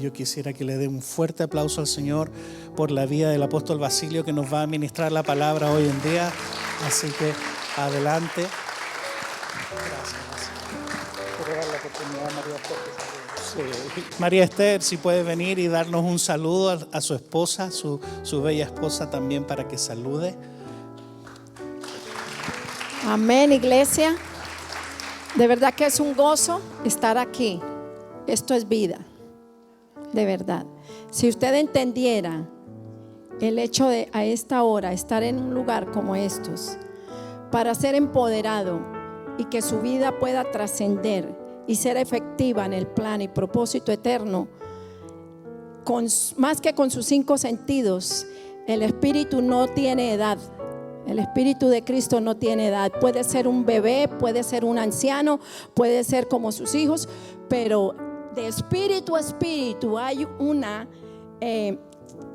yo quisiera que le dé un fuerte aplauso al Señor por la vida del apóstol Basilio, que nos va a ministrar la palabra hoy en día. Así que adelante. Gracias. Quiero dar la oportunidad a María Esther. María Esther, si puede venir y darnos un saludo a su esposa, su bella esposa también, para que salude. Amén, iglesia. De verdad que es un gozo estar aquí. Esto es vida, de verdad. Si usted entendiera el hecho de a esta hora estar en un lugar como estos, para ser empoderado y que su vida pueda trascender y ser efectiva en el plan y propósito eterno, más que con sus 5 sentidos, el Espíritu no tiene edad. El Espíritu de Cristo no tiene edad. Puede ser un bebé, puede ser un anciano, puede ser como sus hijos, pero de espíritu a espíritu hay una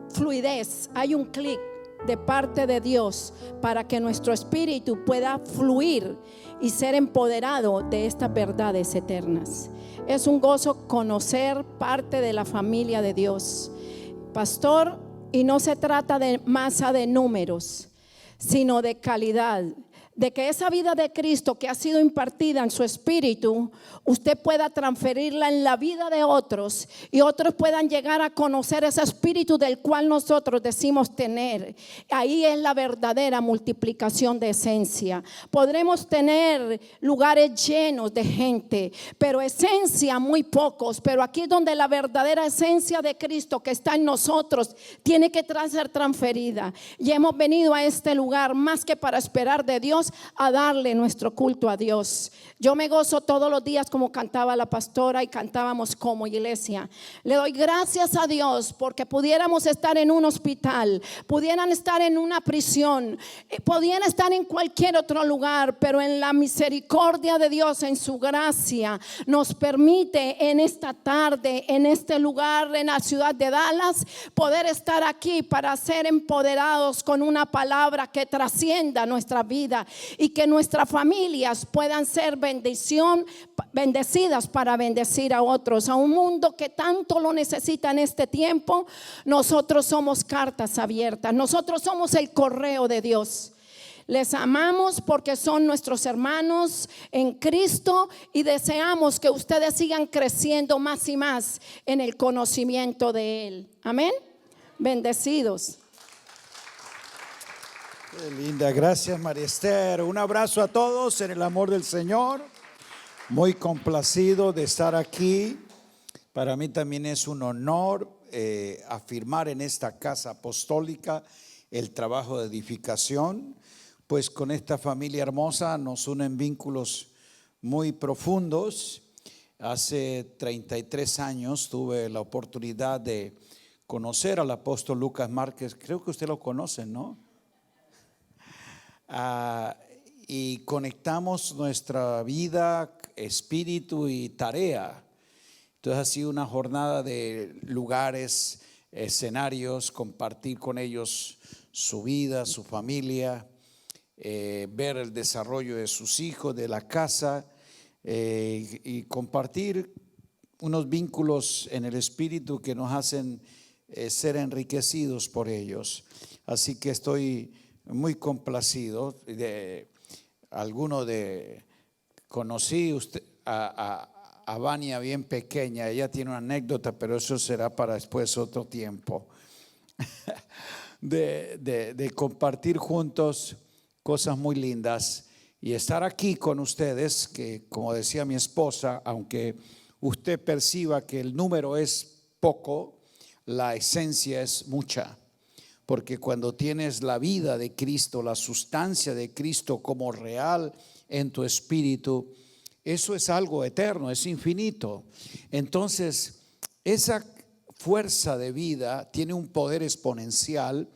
fluidez, hay un clic de parte de Dios para que nuestro espíritu pueda fluir y ser empoderado de estas verdades eternas. Es un gozo conocer parte de la familia de Dios, pastor, y no se trata de masa de números, sino de calidad, de que esa vida de Cristo que ha sido impartida en su espíritu, usted pueda transferirla en la vida de otros y otros puedan llegar a conocer ese espíritu del cual nosotros decimos tener. Ahí es la verdadera multiplicación de esencia. Podremos tener lugares llenos de gente, pero esencia muy pocos. Pero aquí es donde la verdadera esencia de Cristo que está en nosotros tiene que ser transferida. Y hemos venido a este lugar más que para esperar de Dios, a darle nuestro culto a Dios. Yo me gozo todos los días, como cantaba la pastora y cantábamos como iglesia. Le doy gracias a Dios porque pudiéramos estar en un hospital, pudieran estar en una prisión, pudieran estar en cualquier otro lugar, pero en la misericordia de Dios, en su gracia, nos permite en esta tarde, en este lugar, en la ciudad de Dallas, poder estar aquí para ser empoderados con una palabra que trascienda nuestra vida y que nuestras familias puedan ser bendecidas para bendecir a otros, a un mundo que tanto lo necesita en este tiempo. Nosotros somos cartas abiertas, nosotros somos el correo de Dios. Les amamos porque son nuestros hermanos en Cristo y deseamos que ustedes sigan creciendo más y más en el conocimiento de Él. Amén. Bendecidos. Qué linda, gracias María Esther. Un abrazo a todos en el amor del Señor. Muy complacido de estar aquí. Para mí también es un honor afirmar en esta casa apostólica el trabajo de edificación, pues con esta familia hermosa nos unen vínculos muy profundos. Hace 33 años tuve la oportunidad de conocer al apóstol Lucas Márquez. Creo que usted lo conoce, ¿no? Y conectamos nuestra vida, espíritu y tarea. Entonces ha sido una jornada de lugares, escenarios, compartir con ellos su vida, su familia, ver el desarrollo de sus hijos, de la casa, y compartir unos vínculos en el espíritu que nos hacen ser enriquecidos por ellos. Así que estoy muy complacido. Conocí a Vania bien pequeña. Ella tiene una anécdota, pero eso será para después otro tiempo. de compartir juntos cosas muy lindas y estar aquí con ustedes, que como decía mi esposa, aunque usted perciba que el número es poco, la esencia es mucha. Porque cuando tienes la vida de Cristo, la sustancia de Cristo como real en tu espíritu, eso es algo eterno, es infinito. Entonces, esa fuerza de vida tiene un poder exponencial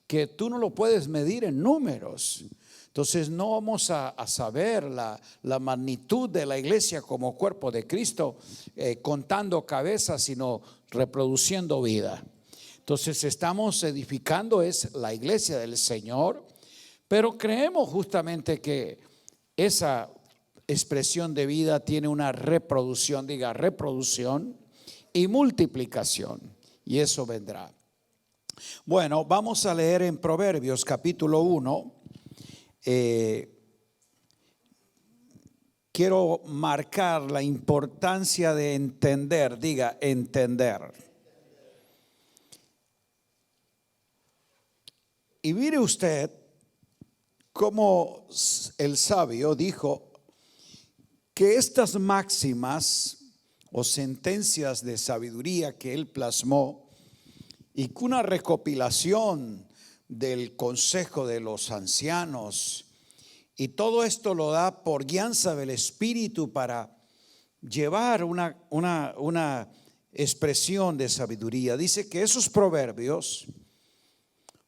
que tú no lo puedes medir en números. Entonces no vamos a saber la magnitud de la iglesia como cuerpo de Cristo contando cabezas, sino reproduciendo vida. Entonces estamos edificando es la iglesia del Señor, pero creemos justamente que esa expresión de vida tiene una reproducción, diga reproducción, y multiplicación. Y eso vendrá. Bueno, vamos a leer en Proverbios capítulo 1. Quiero marcar la importancia de entender. Diga, entender. Y mire usted cómo el sabio dijo que estas máximas o sentencias de sabiduría que él plasmó y que una recopilación del consejo de los ancianos y todo esto lo da por guianza del Espíritu para llevar una expresión de sabiduría. Dice que esos proverbios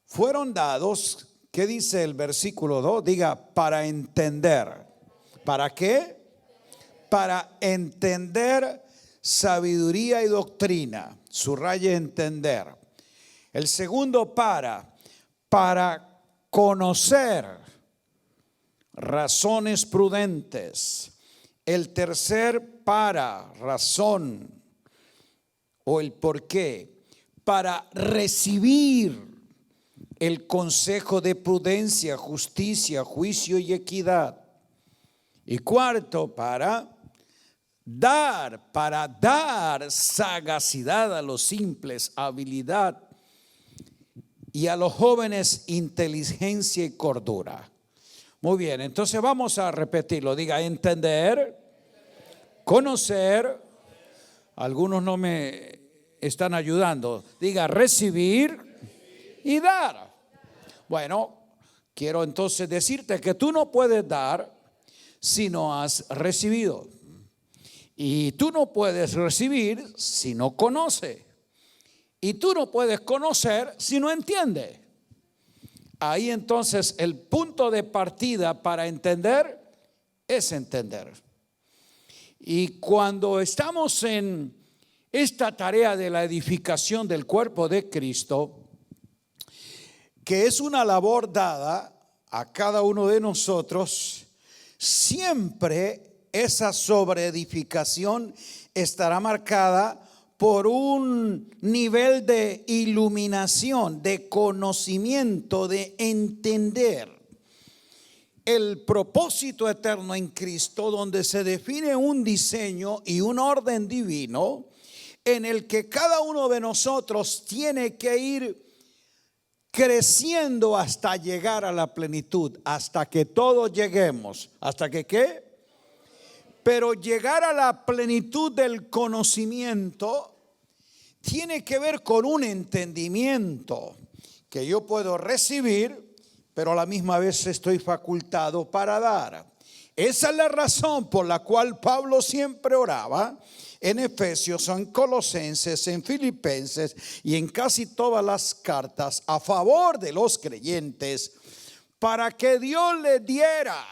fueron dados, ¿qué dice el versículo 2? Diga, para entender. ¿Para qué? Para entender sabiduría y doctrina. Subraye entender. El segundo para conocer razones prudentes. El tercer para razón o el por qué. Para recibir el consejo de prudencia, justicia, juicio y equidad. Y cuarto, para dar sagacidad a los simples, habilidad, y a los jóvenes inteligencia y cordura. Muy bien, entonces vamos a repetirlo. Diga, entender, conocer. Algunos no me están ayudando. Diga, recibir y dar. Bueno, quiero entonces decirte que tú no puedes dar si no has recibido. Y tú no puedes recibir si no conoces. Y tú no puedes conocer si no entiendes. Ahí entonces el punto de partida para entender es entender. Y cuando estamos en esta tarea de la edificación del cuerpo de Cristo, que es una labor dada a cada uno de nosotros, siempre esa sobreedificación estará marcada por un nivel de iluminación, de conocimiento, de entender el propósito eterno en Cristo, donde se define un diseño y un orden divino en el que cada uno de nosotros tiene que ir creciendo hasta llegar a la plenitud, hasta que todos lleguemos. ¿Hasta que qué? Pero llegar a la plenitud del conocimiento tiene que ver con un entendimiento que yo puedo recibir, pero a la misma vez estoy facultado para dar. Esa es la razón por la cual Pablo siempre oraba en Efesios, en Colosenses, en Filipenses y en casi todas las cartas a favor de los creyentes, para que Dios les diera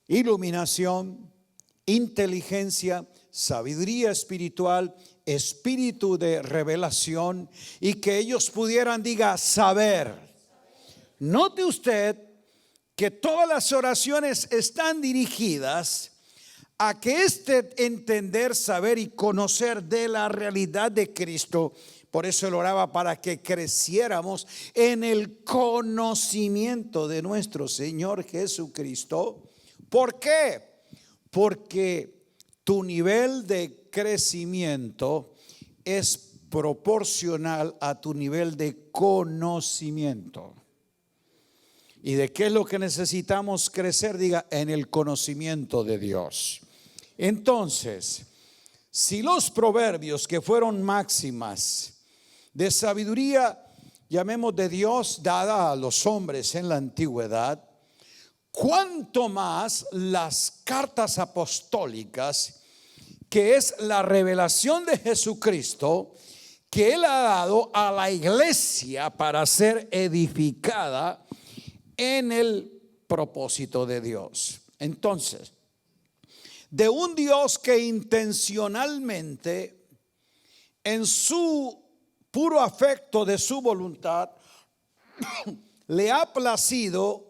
iluminación, inteligencia, sabiduría espiritual, espíritu de revelación, y que ellos pudieran, diga, saber. Note usted que todas las oraciones están dirigidas a que entender, saber y conocer de la realidad de Cristo. Por eso él oraba para que creciéramos en el conocimiento de nuestro Señor Jesucristo. ¿Por qué? Porque tu nivel de crecimiento es proporcional a tu nivel de conocimiento. ¿Y de qué es lo que necesitamos crecer? Diga, en el conocimiento de Dios. Entonces, si los proverbios que fueron máximas de sabiduría, llamemos de Dios, dada a los hombres en la antigüedad, cuánto más las cartas apostólicas, que es la revelación de Jesucristo, que Él ha dado a la iglesia para ser edificada en el propósito de Dios. Entonces, de un Dios que intencionalmente, en su puro afecto de su voluntad, le ha placido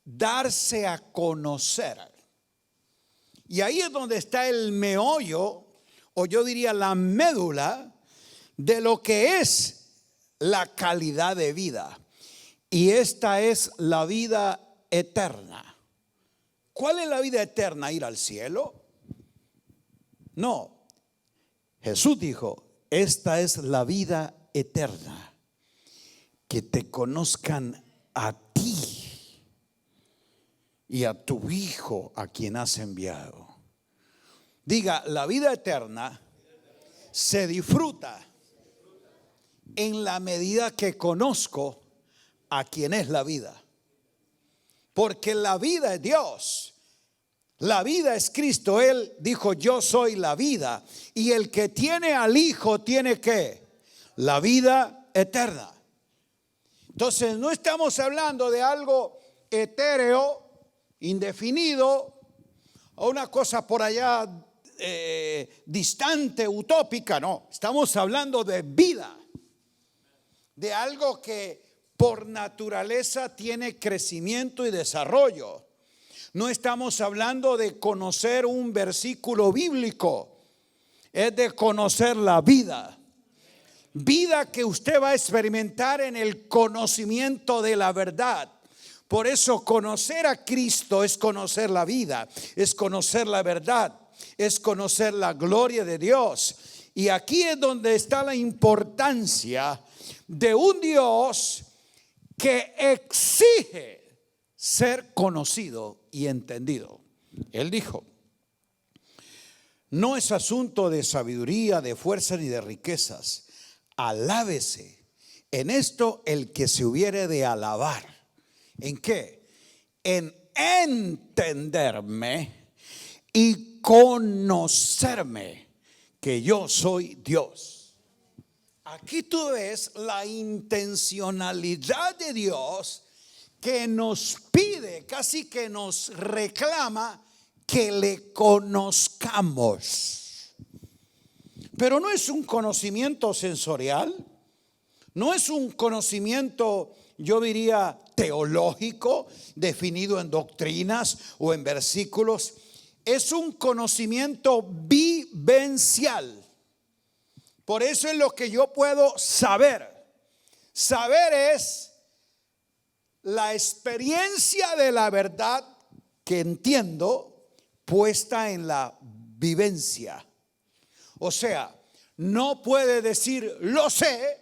darse a conocer. Y ahí es donde está el meollo o yo diría la médula de lo que es la calidad de vida. Y esta es la vida eterna. ¿Cuál es la vida eterna? ¿Ir al cielo? No. Jesús dijo, esta es la vida eterna, que te conozcan a ti y a tu Hijo a quien has enviado. Diga, la vida eterna se disfruta en la medida que conozco a quien es la vida. Porque la vida es Dios. La vida es Cristo. Él dijo, yo soy la vida. Y el que tiene al Hijo tiene ¿qué? La vida eterna. Entonces no estamos hablando de algo etéreo, indefinido, o una cosa por allá distante, utópica. No, estamos hablando de vida, de algo que por naturaleza tiene crecimiento y desarrollo. No estamos hablando de conocer un versículo bíblico, es de conocer la vida. Vida que usted va a experimentar en el conocimiento de la verdad. Por eso conocer a Cristo es conocer la vida, es conocer la verdad, es conocer la gloria de Dios. Y aquí es donde está la importancia de un Dios que exige ser conocido y entendido. Él dijo, no es asunto de sabiduría, de fuerza ni de riquezas. Alábese en esto el que se hubiere de alabar. ¿En qué? En entenderme y conocerme que yo soy Dios. Aquí tú ves la intencionalidad de Dios que nos pide, casi que nos reclama que le conozcamos. Pero no es un conocimiento sensorial, no es un conocimiento, yo diría, teológico, definido en doctrinas o en versículos. Es un conocimiento vivencial. Por eso es lo que yo puedo saber. Saber es la experiencia de la verdad que entiendo puesta en la vivencia. O sea, no puede decir lo sé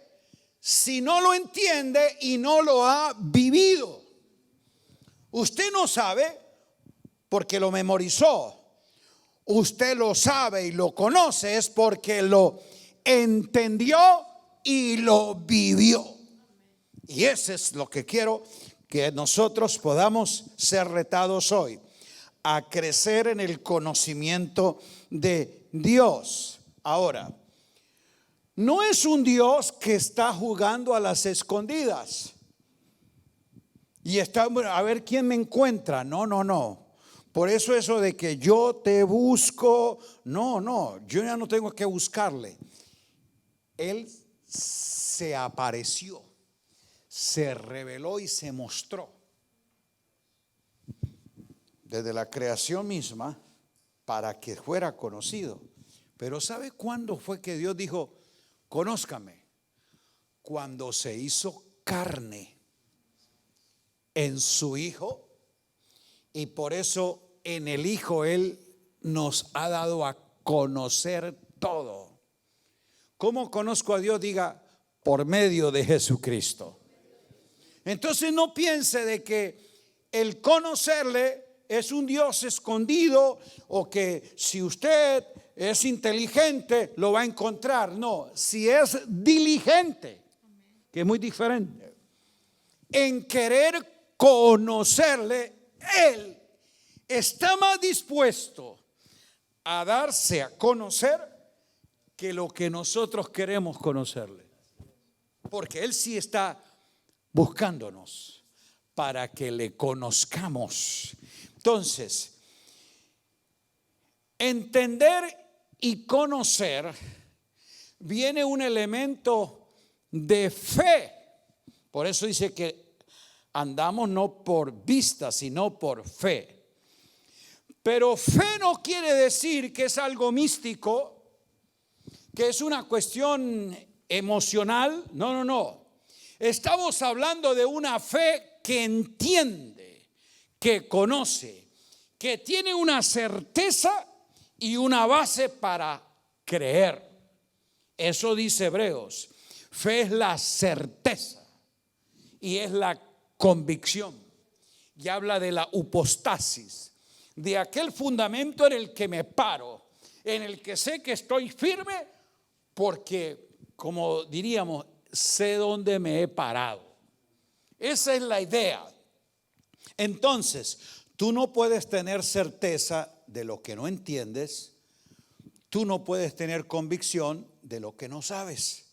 si no lo entiende y no lo ha vivido. Usted no sabe porque lo memorizó. Usted lo sabe y lo conoce es porque lo entendió y lo vivió. Y eso es lo que quiero que nosotros podamos ser retados hoy, a crecer en el conocimiento de Dios. Ahora, no es un Dios que está jugando a las escondidas y está a ver quién me encuentra. No. Por eso de que yo te busco, no, yo ya no tengo que buscarle. Él se apareció, se reveló y se mostró desde la creación misma para que fuera conocido. Pero ¿sabe cuándo fue que Dios dijo, conózcame? Cuando se hizo carne en su Hijo, y por eso en el Hijo Él nos ha dado a conocer todo. ¿Cómo conozco a Dios? Diga, por medio de Jesucristo. Entonces no piense de que el conocerle es un Dios escondido o que si usted es inteligente lo va a encontrar. No, si es diligente, que es muy diferente, en querer conocerle, Él está más dispuesto a darse a conocer que lo que nosotros queremos conocerle. Porque Él sí está buscándonos para que le conozcamos. Entonces, entender y conocer viene un elemento de fe. Por eso dice que andamos no por vista, sino por fe. Pero fe no quiere decir que es algo místico, que es una cuestión emocional. No, no, no. Estamos hablando de una fe que entiende, que conoce, que tiene una certeza y una base para creer. Eso dice Hebreos. Fe es la certeza y es la convicción. Y habla de la hipostasis, de aquel fundamento en el que me paro, en el que sé que estoy firme, porque, como diríamos, sé dónde me he parado. Esa es la idea. Entonces, tú no puedes tener certeza de lo que no entiendes. Tú no puedes tener convicción de lo que no sabes.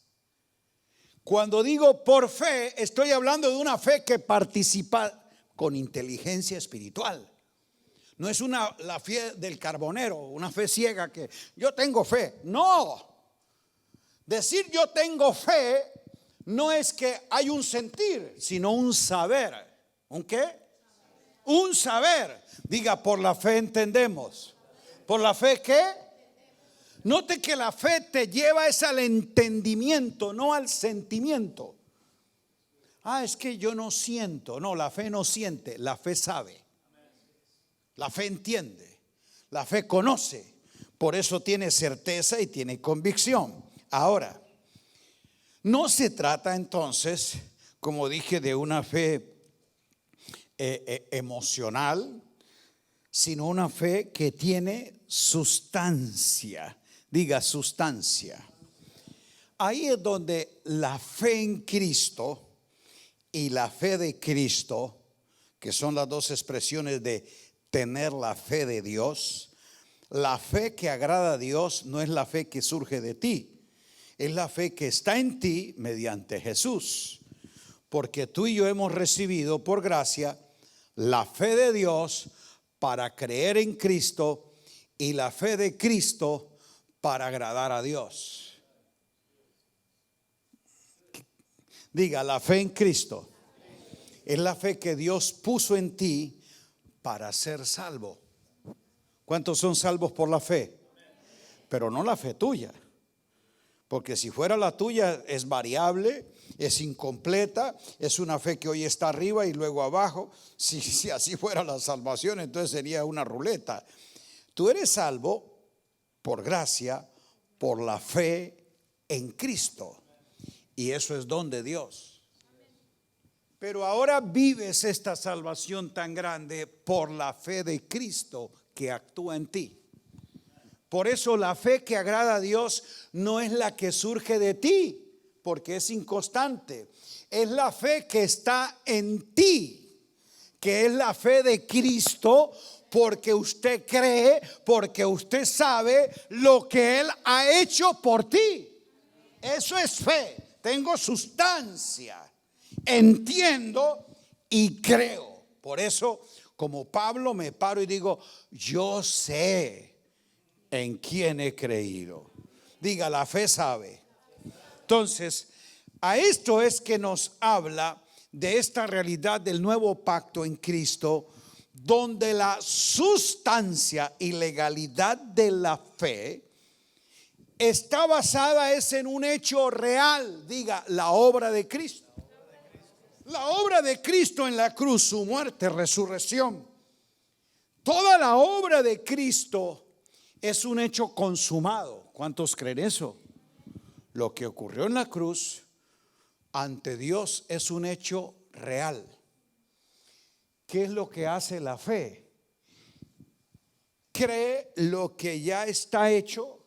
Cuando digo por fe, estoy hablando de una fe que participa con inteligencia espiritual. No es la fe del carbonero, una fe ciega que yo tengo fe. No. Decir yo tengo fe no es que hay un sentir, sino un saber. ¿Un qué? Un saber. Diga, por la fe entendemos. ¿Por la fe qué? Note que la fe te lleva es al entendimiento, no al sentimiento. Es que yo no siento. No, la fe no siente, la fe sabe. La fe entiende, la fe conoce. Por eso tiene certeza y tiene convicción. Ahora, no se trata entonces, como dije, de una fe emocional, sino una fe que tiene sustancia. Diga sustancia. Ahí es donde la fe en Cristo y la fe de Cristo, que son las dos expresiones de tener la fe de Dios. La fe que agrada a Dios no es la fe que surge de ti, es la fe que está en ti mediante Jesús. Porque tú y yo hemos recibido por gracia la fe de Dios para creer en Cristo y la fe de Cristo para agradar a Dios. Diga, la fe en Cristo es la fe que Dios puso en ti para ser salvo. ¿Cuántos son salvos por la fe? Pero no la fe tuya. Porque si fuera la tuya es variable, es incompleta, es una fe que hoy está arriba y luego abajo. Si así fuera la salvación, entonces sería una ruleta. Tú eres salvo por gracia, por la fe en Cristo. Y eso es don de Dios. Pero ahora vives esta salvación tan grande por la fe de Cristo que actúa en ti. Por eso la fe que agrada a Dios no es la que surge de ti, porque es inconstante. Es la fe que está en ti, que es la fe de Cristo, porque usted cree, porque usted sabe lo que Él ha hecho por ti. Eso es fe. Tengo sustancia, entiendo y creo. Por eso, como Pablo, me paro y digo, yo sé en quién he creído. Diga, la fe sabe. Entonces, a esto es que nos habla de esta realidad del nuevo pacto en Cristo, donde la sustancia y legalidad de la fe está basada en un hecho real. Diga, la obra de Cristo. La obra de Cristo en la cruz, su muerte, resurrección. Toda la obra de Cristo es un hecho consumado. ¿Cuántos creen eso? Lo que ocurrió en la cruz ante Dios es un hecho real. ¿Qué es lo que hace la fe? Cree lo que ya está hecho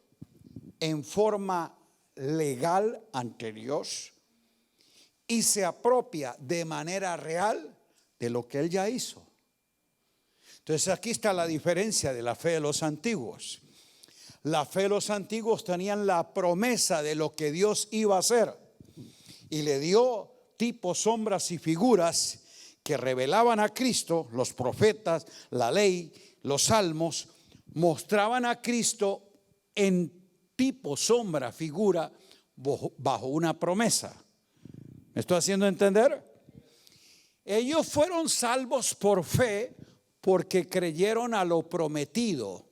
en forma legal ante Dios y se apropia de manera real de lo que Él ya hizo. Entonces aquí está la diferencia de la fe de los antiguos. La fe de los antiguos tenían la promesa de lo que Dios iba a hacer y le dio tipos, sombras y figuras que revelaban a Cristo. Los profetas, la ley, los salmos mostraban a Cristo en tipo, sombra, figura bajo una promesa. ¿Me estoy haciendo entender? Ellos fueron salvos por fe porque creyeron a lo prometido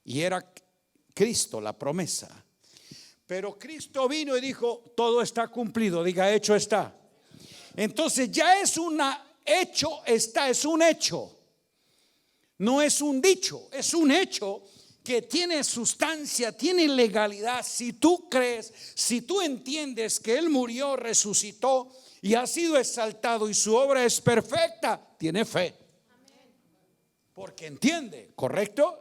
y era Cristo la promesa. Pero Cristo vino y dijo, todo está cumplido, diga, hecho está. Entonces ya es hecho está, es un hecho. No es un dicho, es un hecho que tiene sustancia, tiene legalidad. Si tú crees, si tú entiendes que Él murió, resucitó y ha sido exaltado y su obra es perfecta, tiene fe. Porque entiende, ¿correcto?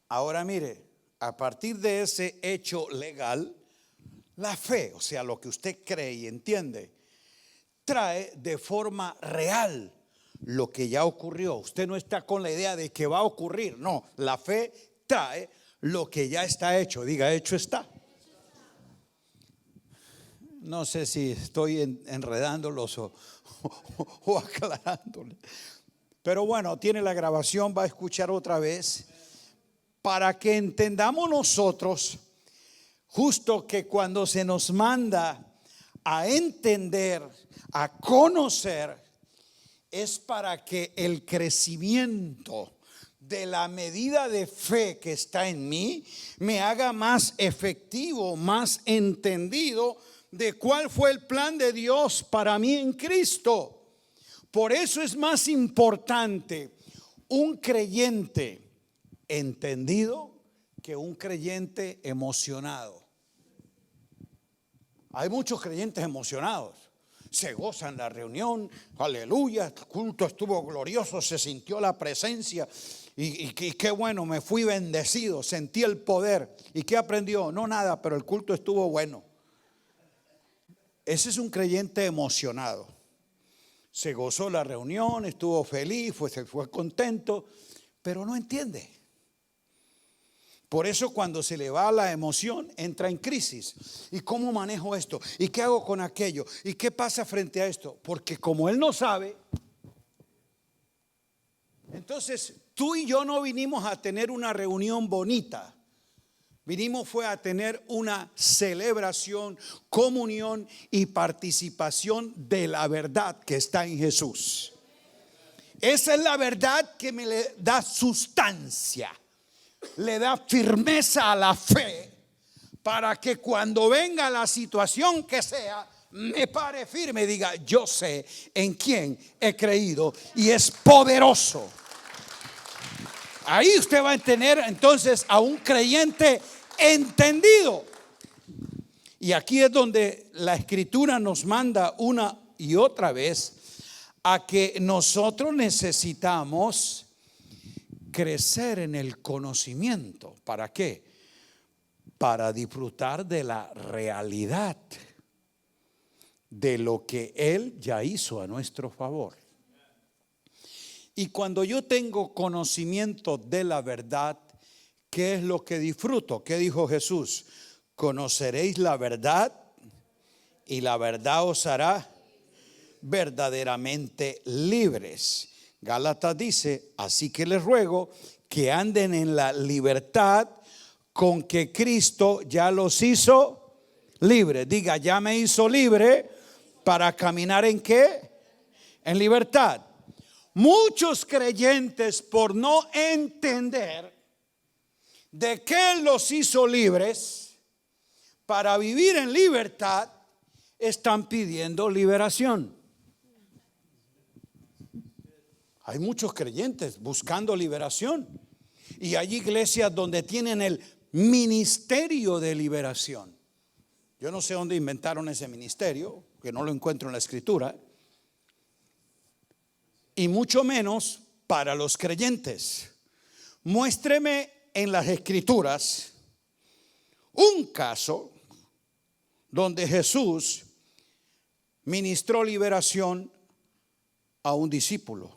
Ahora mire, a partir de ese hecho legal, la fe, o sea, lo que usted cree y entiende, trae de forma real lo que ya ocurrió. Usted no está con la idea de que va a ocurrir. No, la fe trae lo que ya está hecho. Diga, hecho está. No sé si estoy enredándolos o aclarándoles. Pero bueno, tiene la grabación, va a escuchar otra vez. Para que entendamos nosotros, justo que cuando se nos manda a entender, a conocer, es para que el crecimiento de la medida de fe que está en mí me haga más efectivo, más entendido de cuál fue el plan de Dios para mí en Cristo. Por eso es más importante un creyente entendido que un creyente emocionado. Hay muchos creyentes emocionados. Se gozan la reunión, aleluya, el culto estuvo glorioso, se sintió la presencia y qué bueno, me fui bendecido, sentí el poder. ¿Y qué aprendió? No, nada, pero el culto estuvo bueno. Ese es un creyente emocionado. Se gozó la reunión, estuvo feliz, se fue contento, pero no entiende. Por eso cuando se le va la emoción, entra en crisis. ¿Y cómo manejo esto? ¿Y qué hago con aquello? ¿Y qué pasa frente a esto? Porque como él no sabe, entonces tú y yo no vinimos a tener una reunión bonita. Vinimos fue a tener una celebración, comunión y participación de la verdad que está en Jesús. Esa es la verdad que me le da sustancia. Le da firmeza a la fe para que cuando venga la situación que sea, me pare firme y diga, yo sé en quién he creído y es poderoso. Ahí usted va a tener entonces a un creyente entendido. Y aquí es donde la Escritura nos manda una y otra vez a que nosotros necesitamos crecer en el conocimiento. ¿Para qué? Para disfrutar de la realidad de lo que Él ya hizo a nuestro favor. Y cuando yo tengo conocimiento de la verdad, ¿qué es lo que disfruto? ¿Qué dijo Jesús? Conoceréis la verdad y la verdad os hará verdaderamente libres. Gálatas dice, así que les ruego que anden en la libertad con que Cristo ya los hizo libres. Diga, ya me hizo libre para caminar ¿en qué? En libertad. Muchos creyentes, por no entender de que Él los hizo libres para vivir en libertad, están pidiendo liberación. Hay muchos creyentes buscando liberación y hay iglesias donde tienen el ministerio de liberación. Yo no sé dónde inventaron ese ministerio, que no lo encuentro en la Escritura, y mucho menos para los creyentes. Muéstreme en las Escrituras un caso donde Jesús ministró liberación a un discípulo,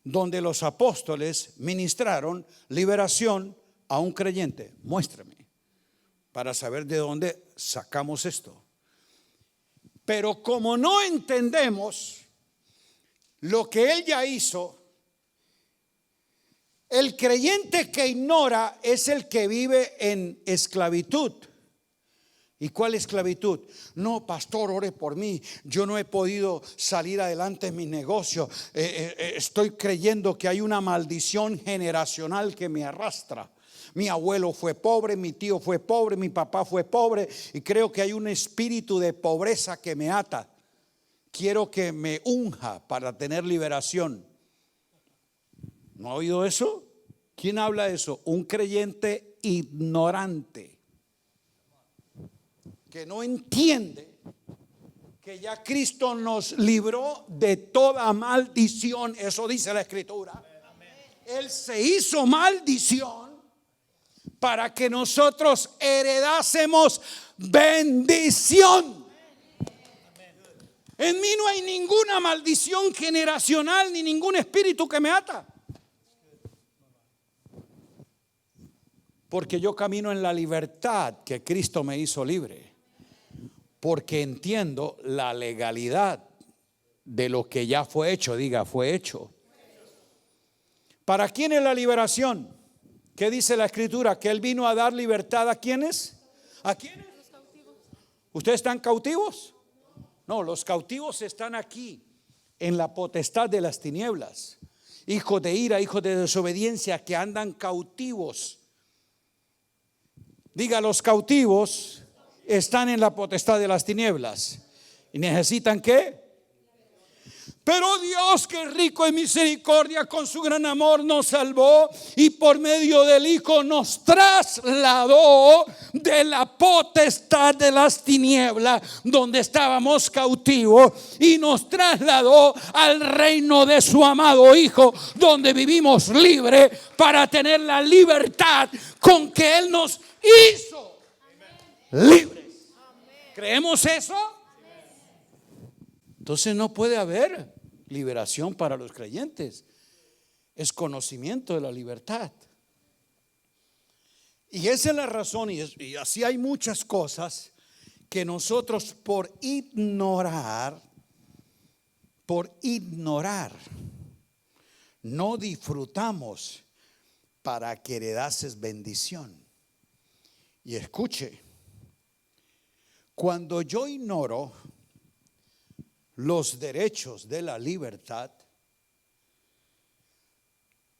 donde los apóstoles ministraron liberación a un creyente. Muéstrame para saber de dónde sacamos esto. Pero como no entendemos lo que Él ya hizo, el creyente que ignora es el que vive en esclavitud. ¿Y cuál esclavitud? No, pastor, ore por mí. Yo no he podido salir adelante en mi negocio. Estoy creyendo que hay una maldición generacional que me arrastra. Mi abuelo fue pobre, mi tío fue pobre, mi papá fue pobre, y creo que hay un espíritu de pobreza que me ata. Quiero que me unja para tener liberación. ¿No ha oído eso? ¿Quién habla de eso? Un creyente ignorante que no entiende que ya Cristo nos libró de toda maldición. Eso dice la Escritura. Él se hizo maldición para que nosotros heredásemos bendición. En mí no hay ninguna maldición generacional ni ningún espíritu que me ata. Porque yo camino en la libertad que Cristo me hizo libre. Porque entiendo la legalidad de lo que ya fue hecho. Diga, fue hecho. ¿Para quién es la liberación? ¿Qué dice la Escritura? Que Él vino a dar libertad ¿a quiénes? ¿A quiénes? ¿Ustedes están cautivos? No, los cautivos están aquí, en la potestad de las tinieblas. Hijos de ira, hijos de desobediencia, que andan cautivos. Diga, los cautivos están en la potestad de las tinieblas. ¿Y necesitan qué? Pero Dios, que es rico en misericordia, con su gran amor nos salvó y por medio del Hijo nos trasladó de la potestad de las tinieblas, donde estábamos cautivos, y nos trasladó al reino de su amado Hijo, donde vivimos libres para tener la libertad con que Él nos hizo libres. ¿Creemos eso? Entonces no puede haber liberación para los creyentes. Es conocimiento de la libertad. Y esa es la razón, y así hay muchas cosas que nosotros por ignorar, no disfrutamos para que heredases bendición. Y escuche, cuando yo ignoro los derechos de la libertad,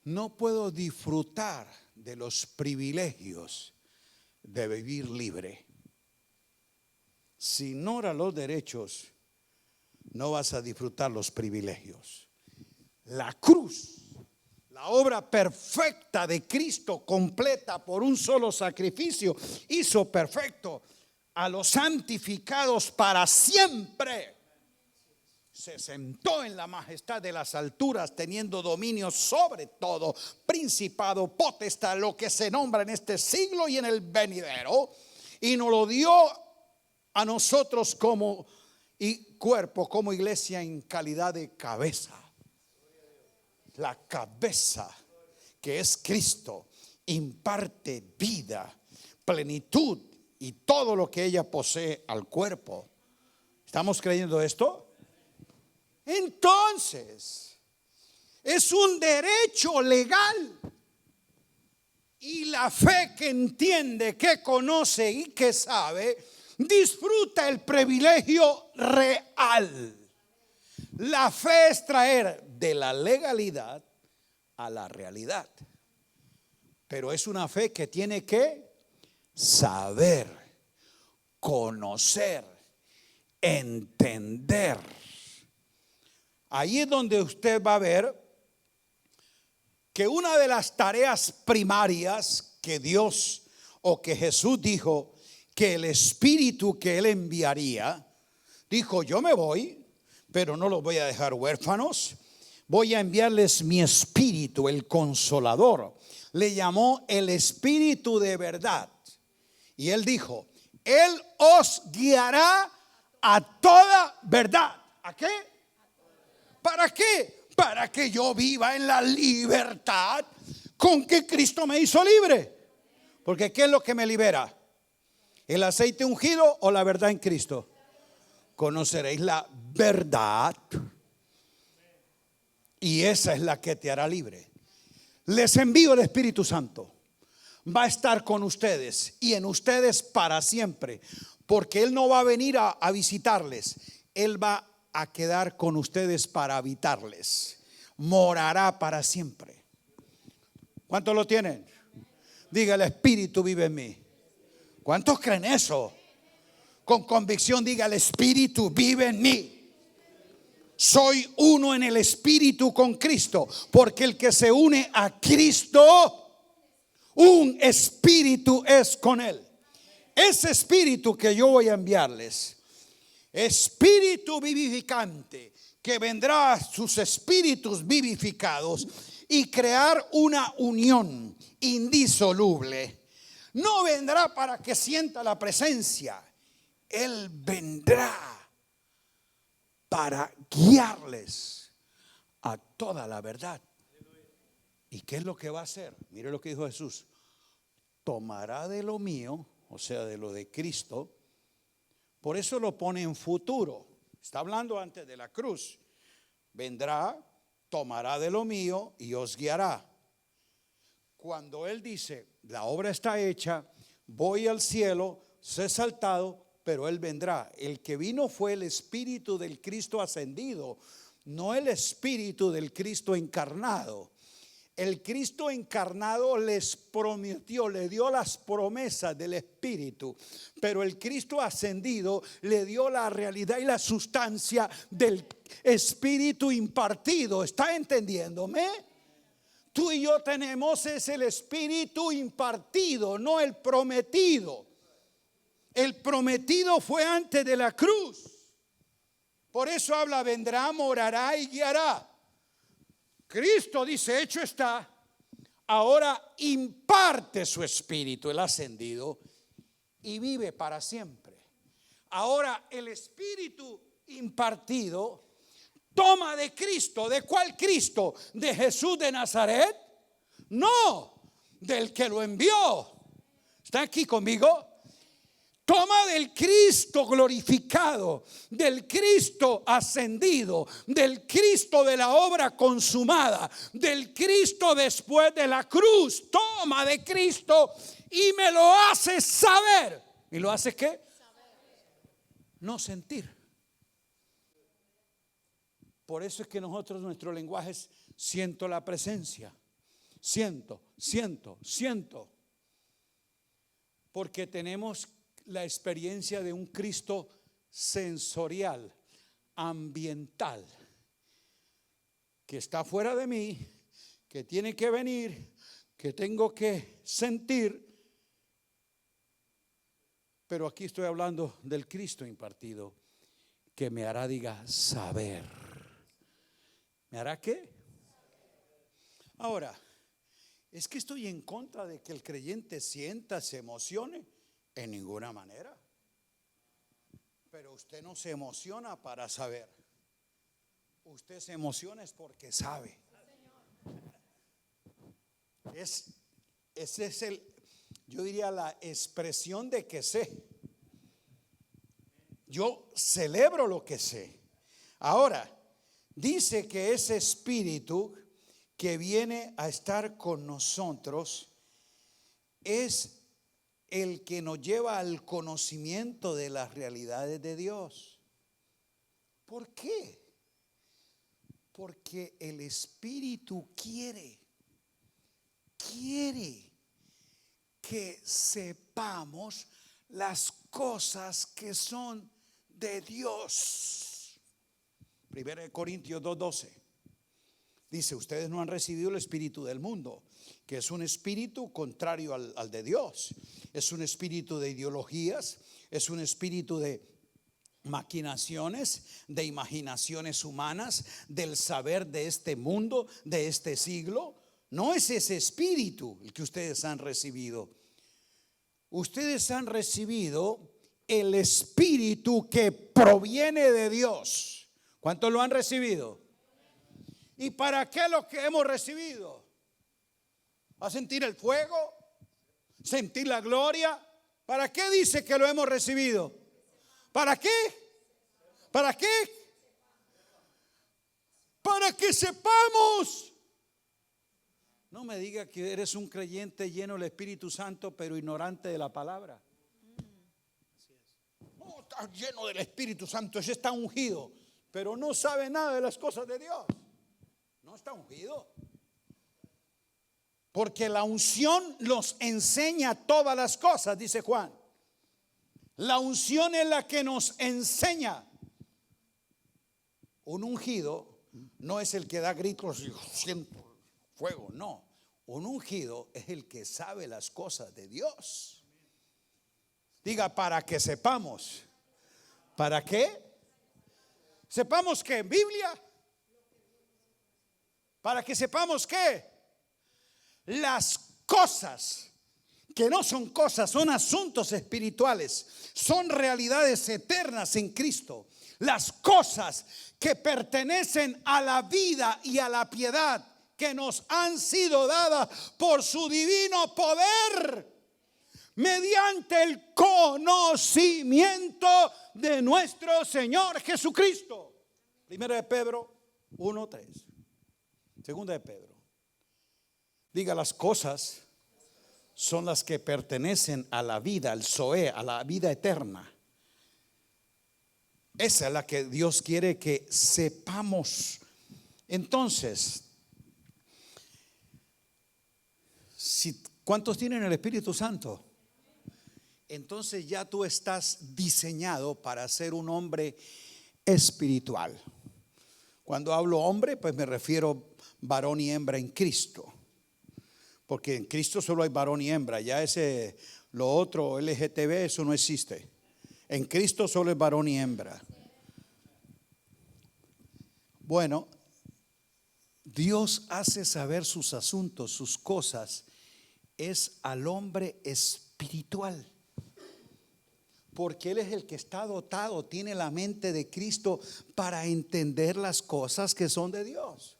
no puedo disfrutar de los privilegios de vivir libre. Si ignoras los derechos, no vas a disfrutar los privilegios. La cruz, la obra perfecta de Cristo, completa por un solo sacrificio, hizo perfecto a los santificados para siempre. Se sentó en la majestad de las alturas, teniendo dominio sobre todo, principado, potestad, lo que se nombra en este siglo y en el venidero, y nos lo dio a nosotros como cuerpo, como iglesia, en calidad de cabeza. La cabeza, que es Cristo, imparte vida, plenitud y todo lo que ella posee al cuerpo. ¿Estamos creyendo esto? Entonces, es un derecho legal. Y la fe que entiende, que conoce y que sabe, disfruta el privilegio real. La fe es traer de la legalidad a la realidad. Pero es una fe que tiene que saber, conocer, entender. Ahí es donde usted va a ver que una de las tareas primarias que Dios o que Jesús dijo que el Espíritu que Él enviaría, dijo: yo me voy, pero no los voy a dejar huérfanos, voy a enviarles mi Espíritu, el Consolador. Le llamó el Espíritu de verdad. Y Él dijo: Él os guiará a toda verdad. ¿A qué? ¿Para qué? Para que yo viva en la libertad con que Cristo me hizo libre. Porque ¿qué es lo que me libera? ¿El aceite ungido o la verdad en Cristo? Conoceréis la verdad y esa es la que te hará libre. Les envío el Espíritu Santo. Va a estar con ustedes y en ustedes para siempre. Porque Él no va a venir a visitarles. Él va a quedar con ustedes para habitarles. Morará para siempre. ¿Cuántos lo tienen? Diga, el Espíritu vive en mí. ¿Cuántos creen eso? Con convicción diga, el Espíritu vive en mí. Soy uno en el Espíritu con Cristo. Porque el que se une a Cristo, un espíritu es con Él. Ese espíritu que yo voy a enviarles, espíritu vivificante, que vendrá a sus espíritus vivificados y crear una unión indisoluble. No vendrá para que sienta la presencia. Él vendrá para guiarles a toda la verdad. ¿Y qué es lo que va a hacer? Mire lo que dijo Jesús. Tomará de lo mío, o sea, de lo de Cristo. Por eso lo pone en futuro. Está hablando antes de la cruz. Vendrá, tomará de lo mío y os guiará. Cuando Él dice, la obra está hecha, voy al cielo, sé exaltado, pero Él vendrá. El que vino fue el Espíritu del Cristo ascendido, no el Espíritu del Cristo encarnado. El Cristo encarnado les prometió, le dio las promesas del Espíritu, pero el Cristo ascendido le dio la realidad y la sustancia del Espíritu impartido. ¿Está entendiéndome? Tú y yo tenemos es el Espíritu impartido, no el prometido. El prometido fue antes de la cruz. Por eso habla, vendrá, morará y guiará. Cristo dice, hecho está. Ahora imparte su espíritu, el ascendido, y vive para siempre. Ahora el espíritu impartido toma de Cristo. ¿De cuál Cristo? ¿De Jesús de Nazaret? No, del que lo envió. ¿Está aquí conmigo? Toma del Cristo glorificado, del Cristo ascendido, del Cristo de la obra consumada, del Cristo después de la cruz. Toma de Cristo y me lo hace saber. ¿Y lo hace qué? No sentir. Por eso es que nosotros, nuestro lenguaje es siento la presencia. Siento. Porque tenemos la experiencia de un Cristo sensorial, ambiental, que está fuera de mí, que tiene que venir, que tengo que sentir. Pero aquí estoy hablando del Cristo impartido, que me hará, diga, saber. ¿Me hará qué? Ahora, es que estoy en contra de que el creyente sienta, se emocione. En ninguna manera. Pero usted no se emociona para saber. Usted se emociona es porque sabe. Ese es yo diría, la expresión de que sé. Yo celebro lo que sé. Ahora, dice que ese espíritu que viene a estar con nosotros es el que nos lleva al conocimiento de las realidades de Dios. ¿Por qué? Porque el Espíritu quiere que sepamos las cosas que son de Dios. 1 Corintios 2:12 dice, ustedes no han recibido el espíritu del mundo, que es un espíritu contrario al de Dios. Es un espíritu de ideologías, es un espíritu de maquinaciones, de imaginaciones humanas, del saber de este mundo, de este siglo. No es ese espíritu el que ustedes han recibido. Ustedes han recibido el espíritu que proviene de Dios. ¿Cuántos lo han recibido? ¿Y para qué lo que hemos recibido? ¿A sentir el fuego? ¿Sentir la gloria? ¿Para qué dice que lo hemos recibido? ¿Para qué? ¿Para qué? Para que sepamos. No me diga que eres un creyente lleno del Espíritu Santo, pero ignorante de la palabra. está lleno del Espíritu Santo, ese está ungido, pero no sabe nada de las cosas de Dios. No está ungido. Porque la unción los enseña todas las cosas, dice Juan. La unción es la que nos enseña. Un ungido no es el que da gritos y siento fuego, no. Un ungido es el que sabe las cosas de Dios. Diga, para que sepamos. ¿Para qué? Sepamos que en Biblia. Para que sepamos que las cosas que no son cosas, son asuntos espirituales, son realidades eternas en Cristo. Las cosas que pertenecen a la vida y a la piedad que nos han sido dadas por su divino poder, mediante el conocimiento de nuestro Señor Jesucristo. Primera de Pedro 1:3. Segunda de Pedro. Diga, las cosas son las que pertenecen a la vida, al Zoé, a la vida eterna. Esa es la que Dios quiere que sepamos. Entonces, ¿cuántos tienen el Espíritu Santo? Entonces ya tú estás diseñado para ser un hombre espiritual. Cuando hablo hombre, pues me refiero varón y hembra en Cristo. Porque en Cristo solo hay varón y hembra. Ya lo otro, LGTB, eso no existe. En Cristo solo es varón y hembra. Bueno, Dios hace saber sus asuntos, sus cosas, es al hombre espiritual. Porque Él es el que está dotado, tiene la mente de Cristo para entender las cosas que son de Dios.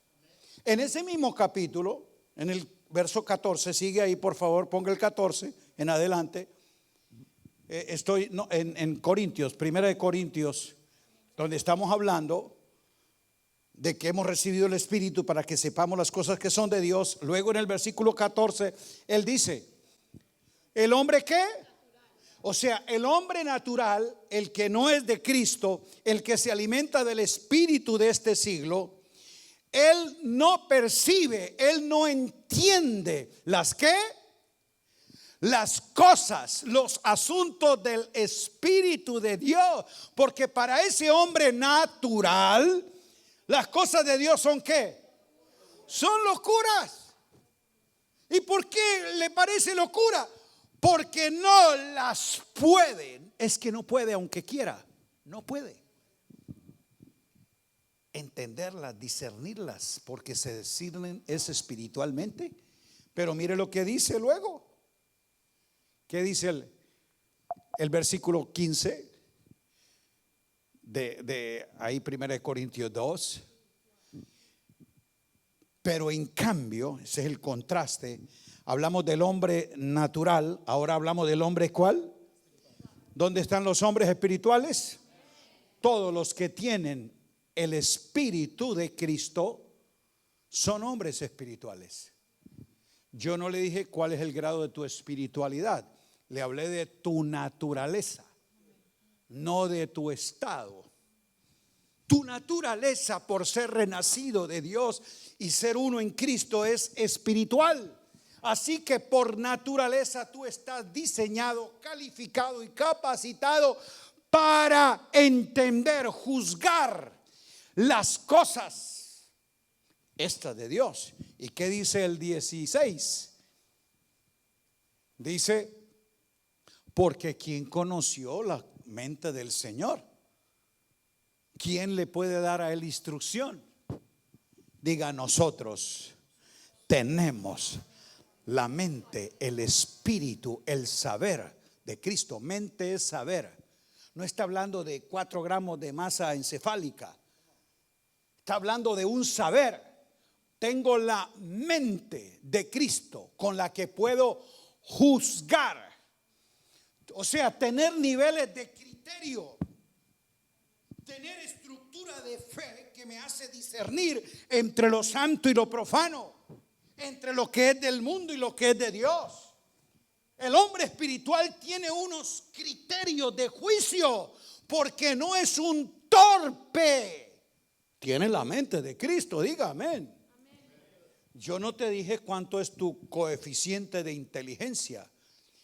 En ese mismo capítulo, en el verso 14, sigue ahí por favor, ponga el 14 en adelante. Estoy en Corintios, primera de Corintios, donde estamos hablando de que hemos recibido el Espíritu para que sepamos las cosas que son de Dios. Luego en el versículo 14, Él dice, ¿el hombre qué? O sea, el hombre natural, el que no es de Cristo, el que se alimenta del espíritu de este siglo, él no percibe, él no entiende las cosas, los asuntos del Espíritu de Dios, porque para ese hombre natural, las cosas de Dios son ¿qué? Son locuras. ¿Y por qué le parece locura? Porque no las puede. Es que no puede, aunque quiera, no puede entenderlas, discernirlas, porque se disciernen es espiritualmente. Pero mire lo que dice luego. ¿Qué dice el versículo 15 de ahí, 1 Corintios 2? Pero en cambio, ese es el contraste. Hablamos del hombre natural, ahora hablamos del hombre ¿cuál? ¿Dónde están los hombres espirituales? Todos los que tienen el Espíritu de Cristo son hombres espirituales. Yo no le dije cuál es el grado de tu espiritualidad, le hablé de tu naturaleza, no de tu estado. Tu naturaleza, por ser renacido de Dios y ser uno en Cristo, es espiritual. Así que por naturaleza tú estás diseñado, calificado y capacitado para entender, juzgar las cosas estas de Dios. ¿Y qué dice el 16? Dice, porque ¿quién conoció la mente del Señor? ¿Quién le puede dar a él instrucción? Diga, nosotros tenemos la mente, el espíritu, el saber de Cristo. Mente es saber. No está hablando de 4 gramos de masa encefálica. Está hablando de un saber. Tengo la mente de Cristo con la que puedo juzgar. O sea, tener niveles de criterio. Tener estructura de fe que me hace discernir entre lo santo y lo profano, entre lo que es del mundo y lo que es de Dios. El hombre espiritual tiene unos criterios de juicio porque no es un torpe. Tiene la mente de Cristo, diga amén. Yo no te dije cuánto es tu coeficiente de inteligencia.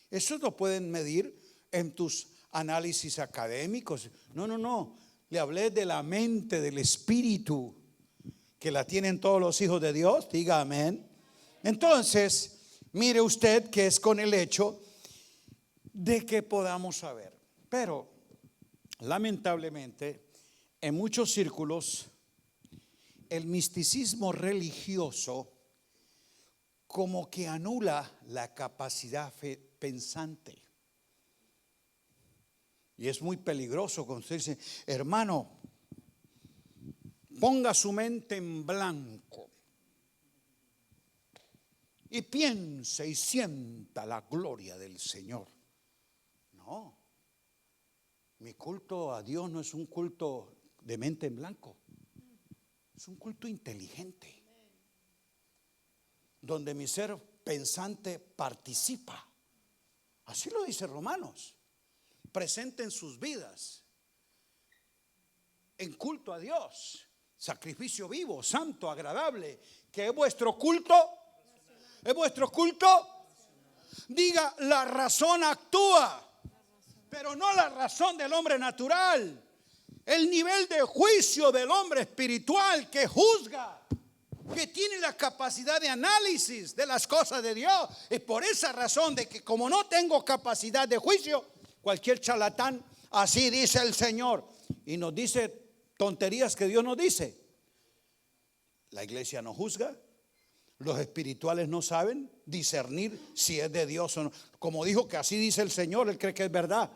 Eso lo pueden medir en tus análisis académicos. No. Le hablé de la mente, del espíritu, que la tienen todos los hijos de Dios. Diga amén. Entonces, mire usted que es con el hecho de que podamos saber. Pero, lamentablemente, en muchos círculos, el misticismo religioso como que anula la capacidad pensante. Y es muy peligroso cuando usted dice, hermano, ponga su mente en blanco y piense y sienta la gloria del Señor. No, mi culto a Dios no es un culto de mente en blanco, es un culto inteligente, donde mi ser pensante participa. Así lo dice Romanos. Presenten sus vidas en culto a Dios, sacrificio vivo, santo, agradable, que es vuestro culto. ¿Es vuestro culto? Diga, la razón actúa, pero no la razón del hombre natural. El nivel de juicio del hombre espiritual que juzga, que tiene la capacidad de análisis de las cosas de Dios. Es por esa razón de que como no tengo capacidad de juicio, cualquier charlatán, así dice el Señor, y nos dice tonterías que Dios nos dice. La iglesia no juzga. Los espirituales no saben discernir si es de Dios o no. Como dijo que así dice el Señor, él cree que es verdad.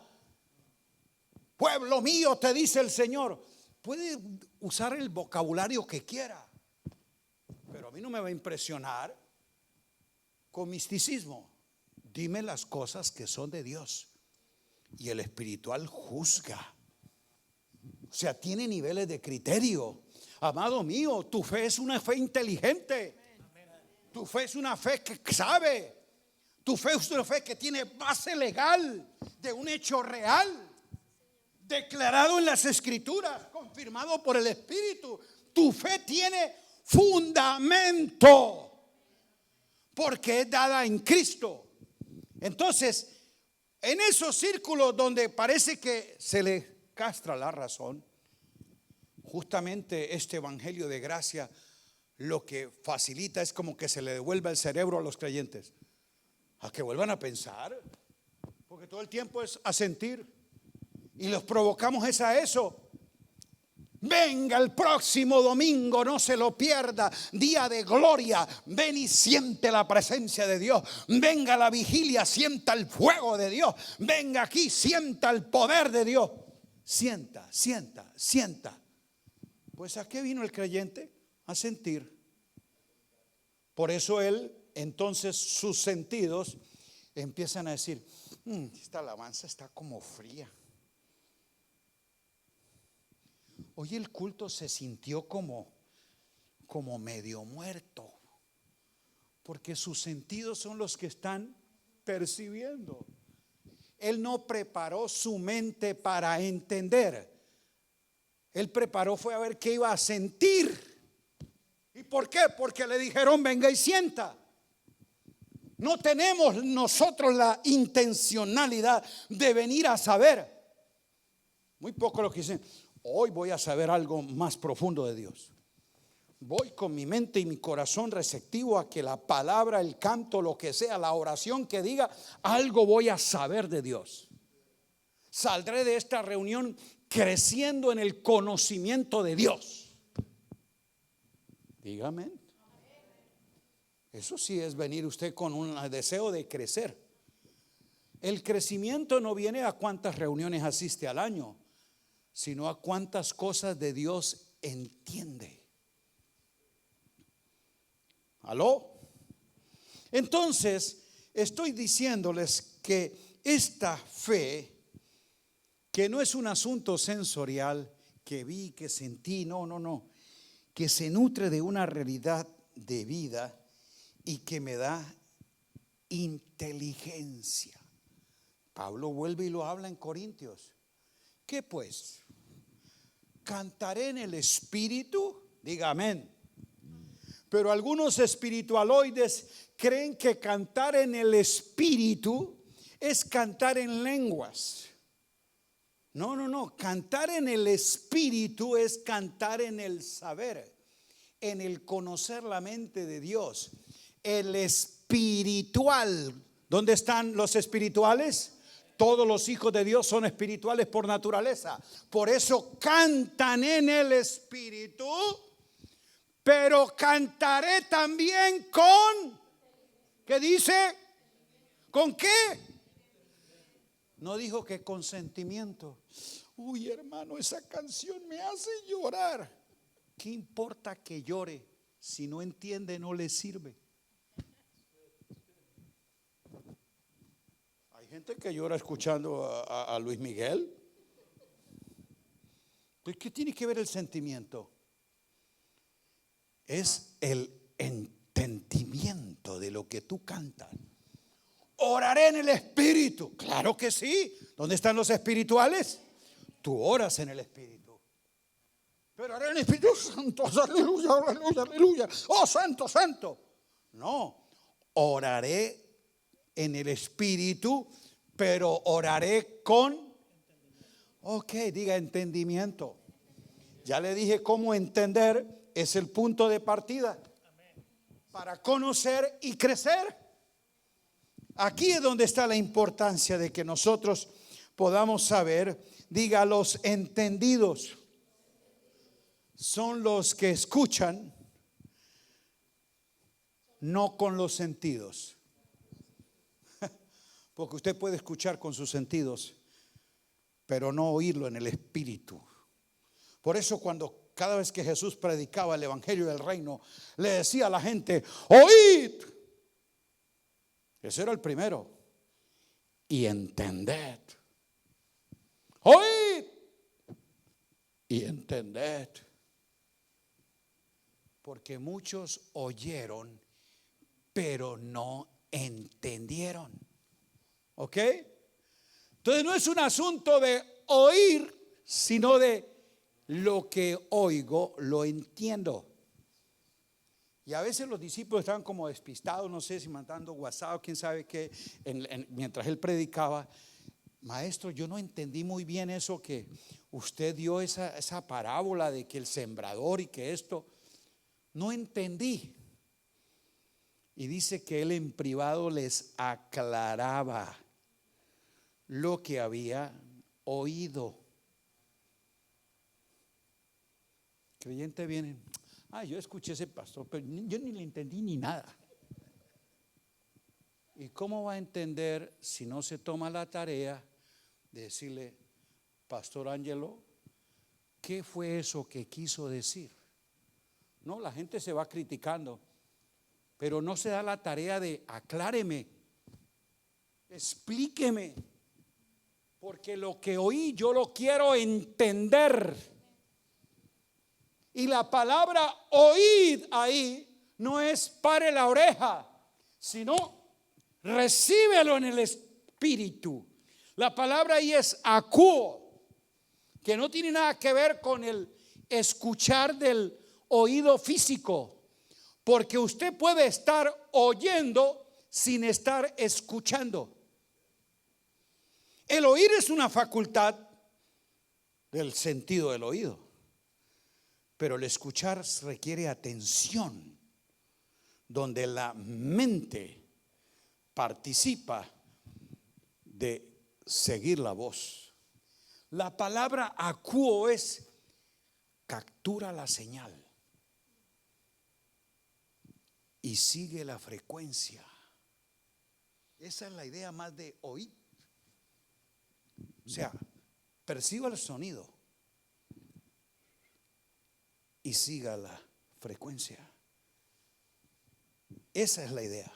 Pueblo mío, te dice el Señor. Puede usar el vocabulario que quiera, pero a mí no me va a impresionar con misticismo. Dime las cosas que son de Dios. Y el espiritual juzga. O sea, tiene niveles de criterio. Amado mío, tu fe es una fe inteligente. Tu fe es una fe que sabe. Tu fe es una fe que tiene base legal de un hecho real, declarado en las Escrituras, confirmado por el Espíritu. Tu fe tiene fundamento porque es dada en Cristo. Entonces, en esos círculos donde parece que se le castra la razón, justamente este evangelio de gracia lo que facilita es como que se le devuelva el cerebro a los creyentes, a que vuelvan a pensar, porque todo el tiempo es a sentir y los provocamos es a eso. Venga el próximo domingo, no se lo pierda, día de gloria. Ven y siente la presencia de Dios. Venga a la vigilia, sienta el fuego de Dios. Venga aquí, sienta el poder de Dios. Sienta. Pues ¿a qué vino el creyente? A sentir. Por eso él, entonces sus sentidos empiezan a decir, esta alabanza está como fría. Hoy el culto se sintió como medio muerto, porque sus sentidos son los que están percibiendo. Él no preparó su mente para entender. Él preparó fue a ver qué iba a sentir. ¿Y por qué? Porque le dijeron venga y sienta. No tenemos nosotros la intencionalidad de venir a saber. Muy poco lo que dicen. Hoy voy a saber algo más profundo de Dios. Voy con mi mente y mi corazón receptivo a que la palabra, el canto, lo que sea, la oración que diga, algo voy a saber de Dios. Saldré de esta reunión creciendo en el conocimiento de Dios. Dígame. Eso sí es venir usted con un deseo de crecer. El crecimiento no viene a cuántas reuniones asiste al año, sino a cuántas cosas de Dios entiende. ¿Aló? Entonces, estoy diciéndoles que esta fe, que no es un asunto sensorial, que vi, que sentí, no, que se nutre de una realidad de vida y que me da inteligencia. Pablo vuelve y lo habla en Corintios. ¿Qué pues? ¿Cantaré en el espíritu? Diga amén. Pero algunos espiritualoides creen que cantar en el espíritu es cantar en lenguas. No, no, no. Cantar en el espíritu es cantar en el saber, en el conocer la mente de Dios. El espiritual. ¿Dónde están los espirituales? Todos los hijos de Dios son espirituales por naturaleza. Por eso cantan en el espíritu. Pero cantaré también con, ¿qué dice? ¿Con qué? No dijo que con sentimiento. Uy, hermano, esa canción me hace llorar. ¿Qué importa que llore? Si no entiende, no le sirve. Hay gente que llora escuchando a Luis Miguel. Pues, ¿qué tiene que ver el sentimiento? Es el entendimiento de lo que tú cantas. Oraré en el espíritu. Claro que sí. ¿Dónde están los espirituales? Tú oras en el espíritu. Pero oraré en el espíritu santo. Aleluya, aleluya, aleluya. Oh, santo, santo. No. Oraré en el espíritu, pero oraré con, ok, diga entendimiento. Ya le dije cómo entender. Es el punto de partida para conocer y crecer. Aquí es donde está la importancia de que nosotros podamos saber. Diga, los entendidos son los que escuchan, no con los sentidos. Porque usted puede escuchar con sus sentidos, pero no oírlo en el espíritu. Por eso cada vez que Jesús predicaba el evangelio del reino, le decía a la gente, oíd. Ese era el primero. Y entended. Oíd. Y entended. Porque muchos oyeron, pero no entendieron. ¿Ok? Entonces no es un asunto de oír, sino de lo que oigo, lo entiendo. Y a veces los discípulos estaban como despistados, no sé si mandando WhatsApp, quién sabe qué, mientras él predicaba. Maestro, yo no entendí muy bien eso que usted dio, esa parábola de que el sembrador y que esto. No entendí. Y dice que él en privado les aclaraba lo que había oído. Creyentes vienen, yo escuché ese pastor, pero yo ni le entendí ni nada. ¿Y cómo va a entender si no se toma la tarea de decirle, Pastor Ángelo, qué fue eso que quiso decir? No, la gente se va criticando, pero no se da la tarea de acláreme, explíqueme, porque lo que oí yo lo quiero entender. Y la palabra oíd ahí no es pare la oreja, sino recíbelo en el espíritu. La palabra ahí es acuo, que no tiene nada que ver con el escuchar del oído físico, porque usted puede estar oyendo sin estar escuchando. El oír es una facultad del sentido del oído. Pero el escuchar requiere atención, donde la mente participa de seguir la voz. La palabra acuo es captura la señal y sigue la frecuencia. Esa es la idea más de oír. O sea, perciba el sonido y siga la frecuencia. Esa es la idea.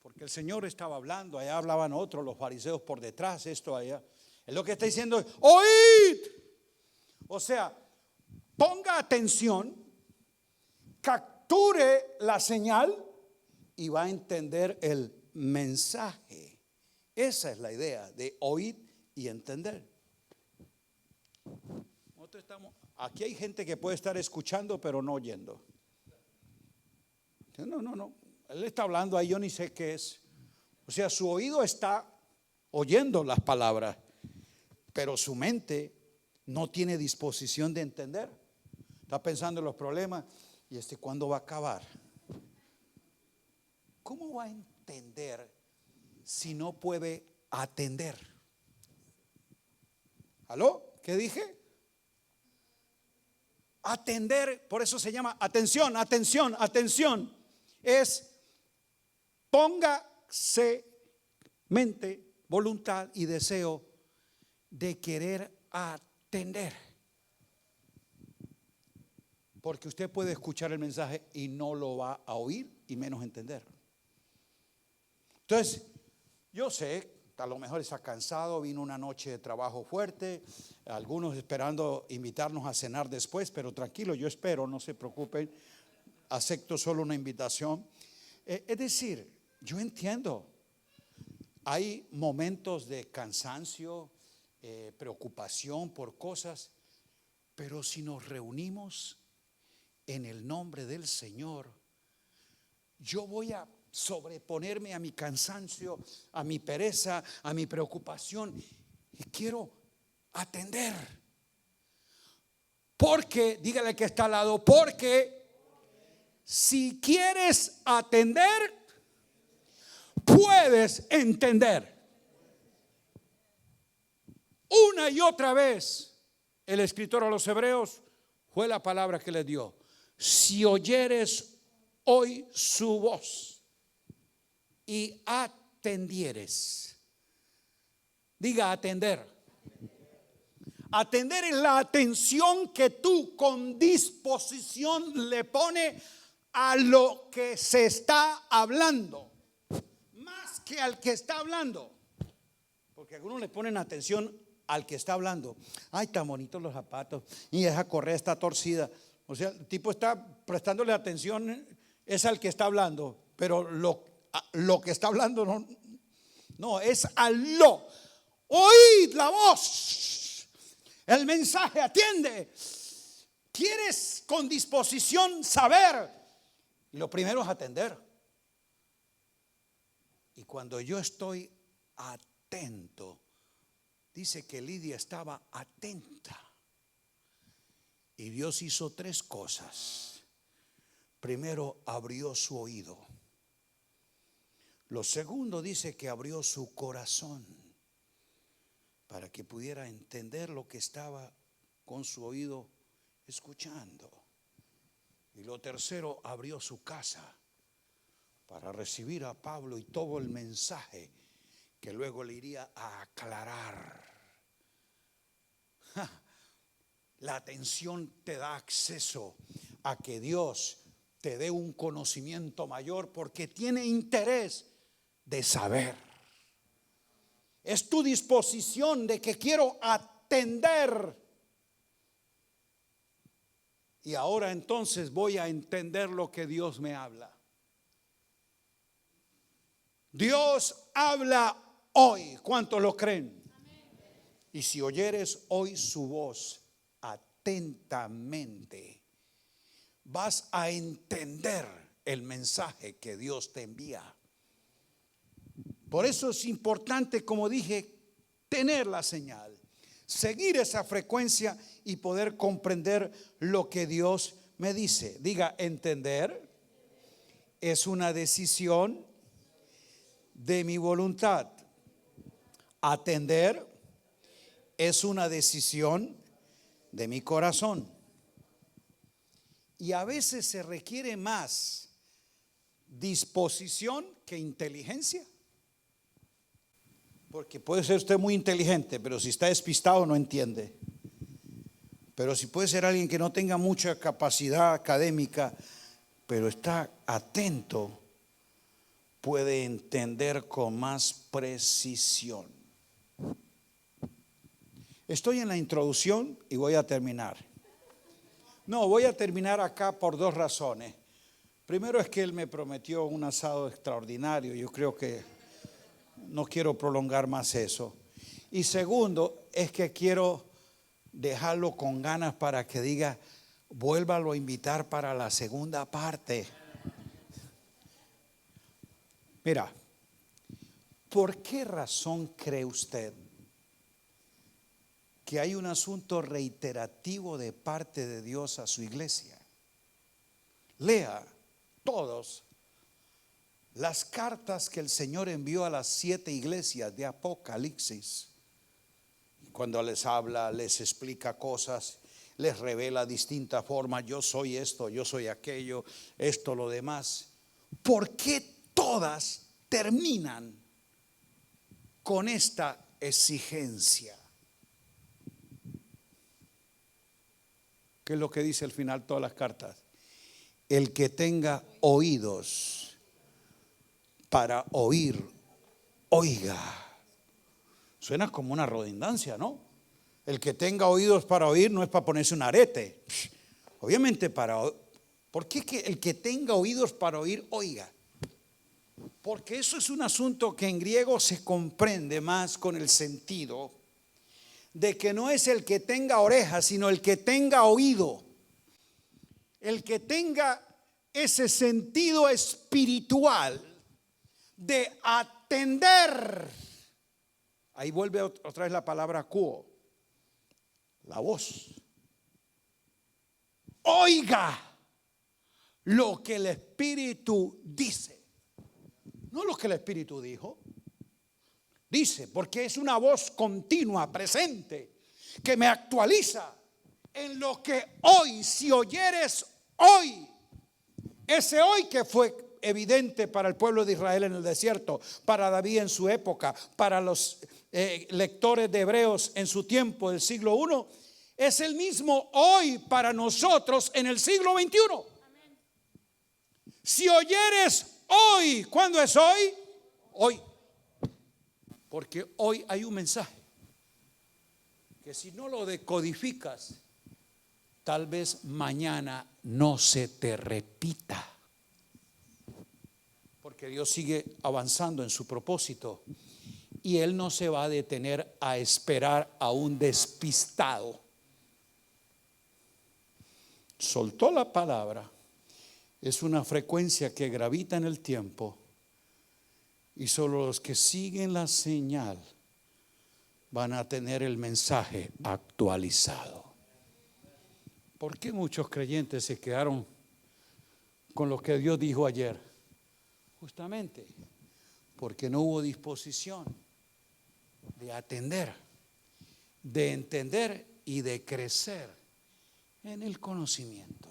Porque el Señor estaba hablando, allá hablaban otros, los fariseos por detrás, esto allá. Es lo que está diciendo, oíd. O sea, ponga atención, capture la señal y va a entender el mensaje. Esa es la idea de oír y entender. Aquí hay gente que puede estar escuchando pero no oyendo. No. Él está hablando ahí, yo ni sé qué es. O sea, su oído está oyendo las palabras, pero su mente no tiene disposición de entender. Está pensando en los problemas y ¿cuándo va a acabar? ¿Cómo va a entender si no puede atender? ¿Aló? ¿Qué dije? Atender, por eso se llama atención. Es póngase mente, voluntad y deseo de querer atender. Porque usted puede escuchar el mensaje y no lo va a oír y menos entender. Entonces, yo sé, a lo mejor está cansado, vino una noche de trabajo fuerte, algunos esperando invitarnos a cenar después, pero tranquilo, yo espero, no se preocupen, acepto solo una invitación. Es decir, yo entiendo, hay momentos de cansancio, preocupación por cosas, pero si nos reunimos en el nombre del Señor, yo voy a sobreponerme a mi cansancio, a mi pereza, a mi preocupación y quiero atender. Porque, dígale que está al lado, porque si quieres atender, puedes entender. Una y otra vez, el escritor a los Hebreos fue la palabra que le dio. Si oyeres hoy su voz y atendieres. Diga atender. Atender es la atención que tú con disposición le pones a lo que se está hablando, más que al que está hablando. Porque algunos le ponen atención al que está hablando. Ay, tan bonitos los zapatos y esa correa está torcida. O sea, el tipo está prestándole atención es al que está hablando, pero lo que está hablando no es al lo. Oíd la voz, el mensaje, atiende. Quieres con disposición saber, y lo primero es atender. Y cuando yo estoy atento, dice que Lidia estaba atenta. Y Dios hizo 3 cosas. Primero, abrió su oído. Lo segundo, dice que abrió su corazón para que pudiera entender lo que estaba con su oído escuchando. Y lo tercero, abrió su casa para recibir a Pablo y todo el mensaje que luego le iría a aclarar. La atención te da acceso a que Dios te dé un conocimiento mayor porque tiene interés de saber. Es tu disposición de que quiero atender. Y ahora entonces voy a entender lo que Dios me habla. Dios habla hoy. ¿Cuántos lo creen? Y si oyeres hoy su voz atentamente, vas a entender el mensaje que Dios te envía. Por eso es importante, como dije, tener la señal, seguir esa frecuencia y poder comprender lo que Dios me dice. Diga, entender es una decisión de mi voluntad. Atender es una decisión de mi corazón. Y a veces se requiere más disposición que inteligencia. Porque puede ser usted muy inteligente, pero si está despistado no entiende. Pero si puede ser alguien que no tenga mucha capacidad académica, pero está atento, puede entender con más precisión. Estoy en la introducción y voy a terminar. No, voy a terminar acá por 2 razones. Primero es que él me prometió un asado extraordinario. Yo creo que no quiero prolongar más eso. Y segundo es que quiero dejarlo con ganas para que diga, vuélvalo a invitar para la segunda parte. Mira, ¿por qué razón cree usted que hay un asunto reiterativo de parte de Dios a su iglesia? Lea todos las cartas que el Señor envió a las 7 iglesias de Apocalipsis. Cuando les habla, les explica cosas, les revela distintas formas. Yo soy esto, yo soy aquello, esto, lo demás. ¿Por qué todas terminan con esta exigencia? ¿Qué es lo que dice al final todas las cartas? El que tenga oídos para oír, oiga. Suena como una redundancia, ¿no? El que tenga oídos para oír no es para ponerse un arete. Obviamente ¿por qué que el que tenga oídos para oír, oiga? Porque eso es un asunto que en griego se comprende más con el sentido de que no es el que tenga orejas, sino el que tenga oído. El que tenga ese sentido espiritual de atender. Ahí vuelve otra vez la palabra quo, la voz. Oiga lo que el Espíritu dice. No lo que el Espíritu dijo. Dice, porque es una voz continua, presente, que me actualiza en lo que hoy, si oyeres hoy, ese hoy que fue evidente para el pueblo de Israel en el desierto, para David en su época, para los lectores de Hebreos en su tiempo del siglo I, es el mismo hoy para nosotros en el siglo XXI. Amén. Si oyeres hoy, ¿cuándo es hoy? Hoy. Porque hoy hay un mensaje que si no lo decodificas, tal vez mañana no se te repita. Porque Dios sigue avanzando en su propósito y Él no se va a detener a esperar a un despistado. Soltó la palabra, es una frecuencia que gravita en el tiempo y solo los que siguen la señal van a tener el mensaje actualizado. ¿Por qué muchos creyentes se quedaron con lo que Dios dijo ayer? Justamente porque no hubo disposición de atender, de entender y de crecer en el conocimiento.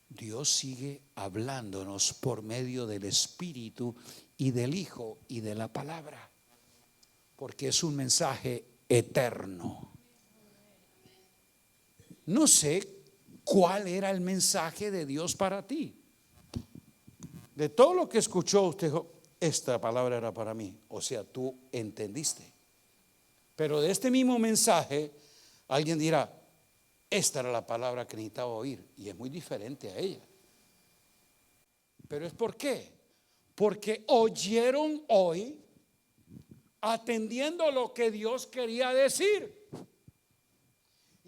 Dios sigue hablándonos por medio del Espíritu y del Hijo y de la palabra, porque es un mensaje eterno. No sé cuál era el mensaje de Dios para ti. De todo lo que escuchó, usted dijo, esta palabra era para mí. O sea, tú entendiste. Pero de este mismo mensaje, alguien dirá, esta era la palabra que necesitaba oír. Y es muy diferente a ella. Pero es ¿por qué? Porque oyeron hoy atendiendo lo que Dios quería decir.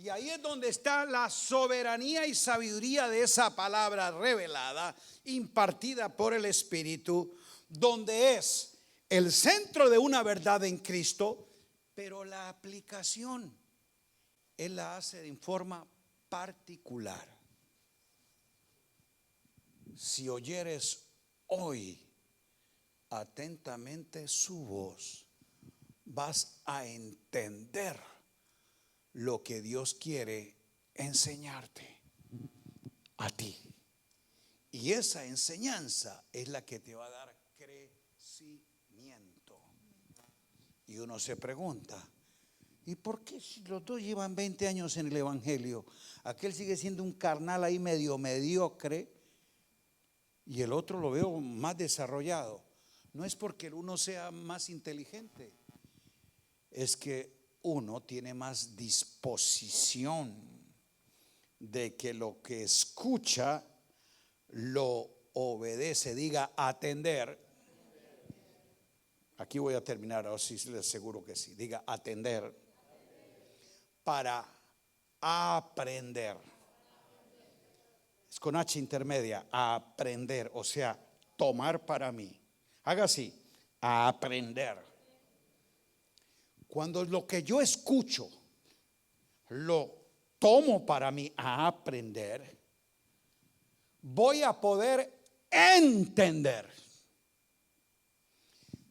Y ahí es donde está la soberanía y sabiduría de esa palabra revelada, impartida por el Espíritu, donde es el centro de una verdad en Cristo, pero la aplicación Él la hace en forma particular. Si oyeres hoy atentamente su voz, vas a entender lo que Dios quiere enseñarte a ti. Y esa enseñanza es la que te va a dar crecimiento. Y uno se pregunta, ¿y por qué si los dos llevan 20 años en el Evangelio? Aquel sigue siendo un carnal ahí medio mediocre y el otro lo veo más desarrollado. No es porque el uno sea más inteligente, es que uno tiene más disposición de que lo que escucha lo obedece. Diga atender. Aquí voy a terminar, ahora sí les aseguro que sí. Diga atender para Aprender. Es con H intermedia. Aprender. O sea, tomar para mí. Haga así. Aprender. Cuando lo que yo escucho lo tomo para mí a aprender, voy a poder entender.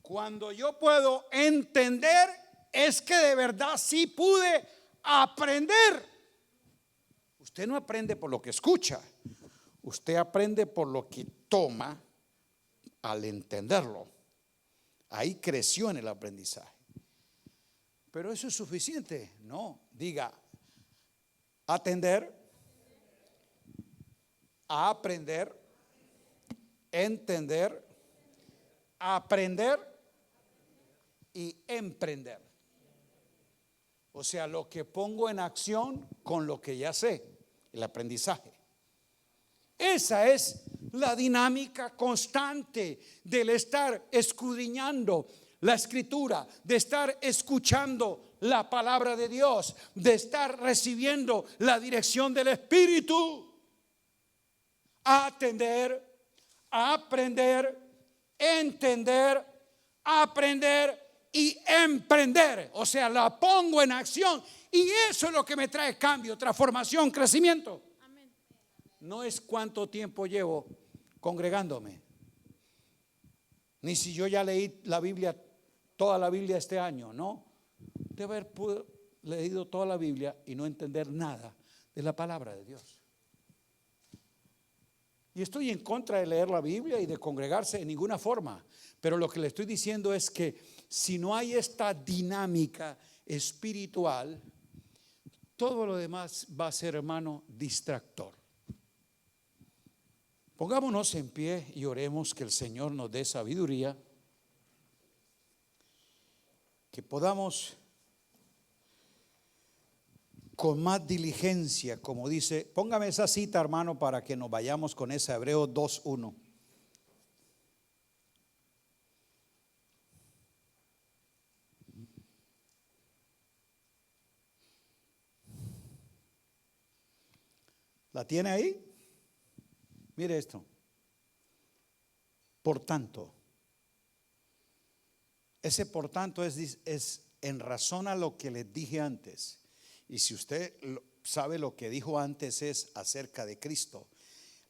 Cuando yo puedo entender, es que de verdad sí pude aprender. Usted no aprende por lo que escucha, usted aprende por lo que toma al entenderlo. Ahí creció en el aprendizaje. Pero eso es suficiente. No, diga, atender, aprender, entender, aprender y emprender. O sea, lo que pongo en acción con lo que ya sé, el aprendizaje. Esa es la dinámica constante del estar escudriñando la escritura, de estar escuchando la palabra de Dios, de estar recibiendo la dirección del Espíritu. Atender, aprender, entender, aprender y emprender. O sea, la pongo en acción y eso es lo que me trae cambio, transformación, crecimiento. Amén. No es cuánto tiempo llevo congregándome, ni si yo ya leí la Biblia, toda la Biblia este año, no. De haber leído toda la Biblia y no entender nada de la palabra de Dios. Y estoy en contra de leer la Biblia y de congregarse en ninguna forma. Pero lo que le estoy diciendo es que si no hay esta dinámica espiritual, todo lo demás va a ser, hermano, distractor. Pongámonos en pie y oremos que el Señor nos dé sabiduría, que podamos con más diligencia, como dice, póngame esa cita, hermano, para que nos vayamos con esa, Hebreos 2:1. ¿La tiene ahí? Mire esto. Por tanto, ese por tanto es en razón a lo que les dije antes. Y si usted sabe lo que dijo antes es acerca de Cristo,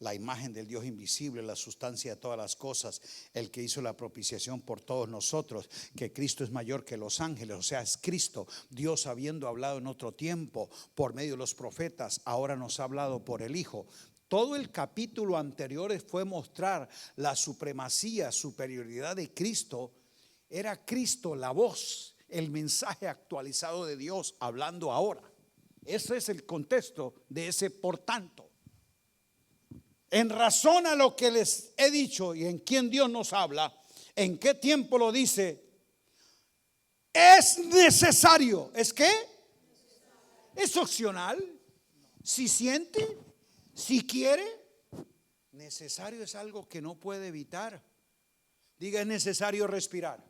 la imagen del Dios invisible, la sustancia de todas las cosas, el que hizo la propiciación por todos nosotros, que Cristo es mayor que los ángeles, o sea, es Cristo, Dios habiendo hablado en otro tiempo por medio de los profetas, ahora nos ha hablado por el Hijo. Todo el capítulo anterior fue mostrar la supremacía, superioridad de Cristo. Era Cristo la voz, el mensaje actualizado de Dios hablando ahora. Ese es el contexto de ese por tanto. En razón a lo que les he dicho y en quién Dios nos habla, en qué tiempo lo dice, es necesario. ¿Es qué? Es opcional. Si siente, si quiere, necesario es algo que no puede evitar. Diga, es necesario respirar.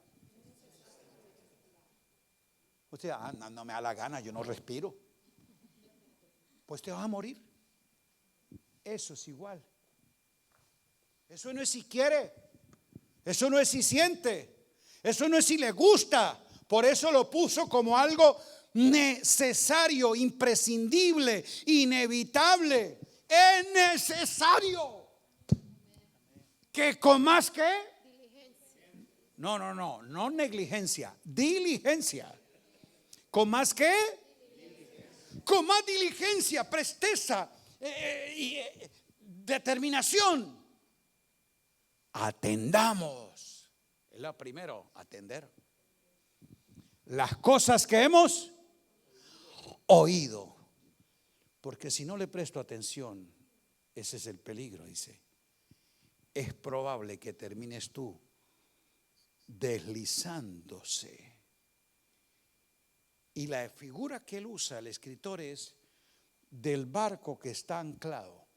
Usted, no me da la gana, yo no respiro. Pues te vas a morir. Eso es igual. Eso no es si quiere, eso no es si siente, eso no es si le gusta. Por eso lo puso como algo necesario, imprescindible, inevitable. Es necesario que con más que no negligencia, diligencia. Con más que con más diligencia, presteza y determinación. Atendamos. Es lo primero, atender las cosas que hemos oído. Porque si no le presto atención, ese es el peligro, dice. Es probable que termines tú deslizándose. Y la figura que él usa, el escritor, es del barco que está anclado.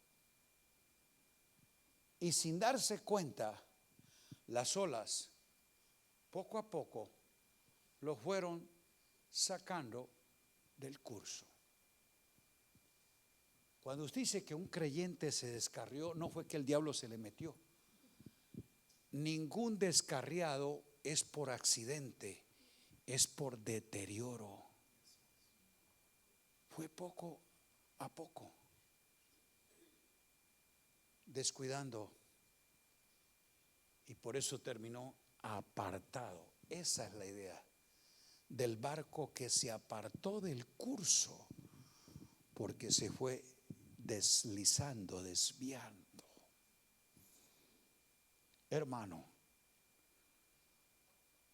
Y sin darse cuenta, las olas, poco a poco, lo fueron sacando del curso. Cuando usted dice que un creyente se descarrió, no fue que el diablo se le metió. Ningún descarriado es por accidente, es por deterioro. Fue poco a poco, descuidando, y por eso terminó apartado. Esa es la idea del barco que se apartó del curso porque se fue deslizando, desviando. Hermano,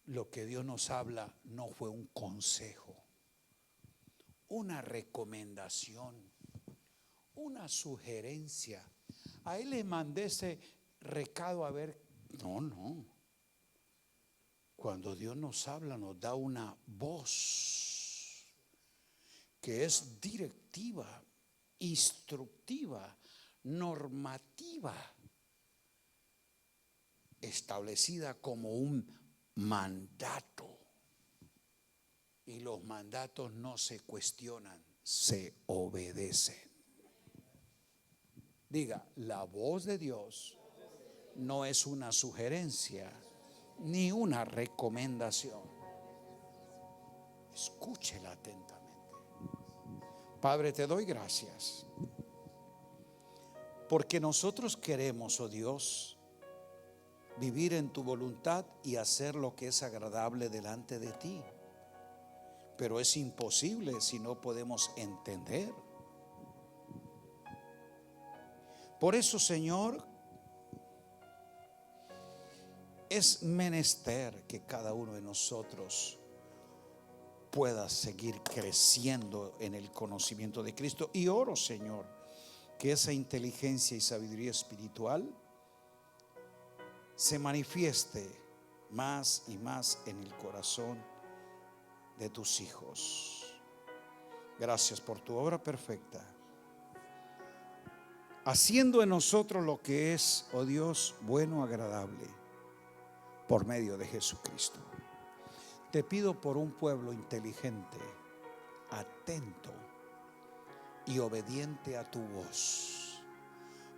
lo que Dios nos habla no fue un consejo, una recomendación, una sugerencia. A él le mandé ese recado a ver. No. Cuando Dios nos habla, nos da una voz que es directiva, instructiva, normativa, establecida como un mandato. Y los mandatos no se cuestionan, se obedecen. Diga, la voz de Dios no es una sugerencia ni una recomendación. Escúchela atentamente. Padre, te doy gracias porque nosotros queremos, oh Dios, vivir en tu voluntad y hacer lo que es agradable delante de ti. Pero es imposible si no podemos entender. Por eso, Señor, es menester que cada uno de nosotros pueda seguir creciendo en el conocimiento de Cristo. Y oro, Señor, que esa inteligencia y sabiduría espiritual se manifieste más y más en el corazón de tus hijos. Gracias por tu obra perfecta, haciendo en nosotros lo que es, oh Dios, bueno, agradable, por medio de Jesucristo. Te pido por un pueblo inteligente, atento y obediente a tu voz,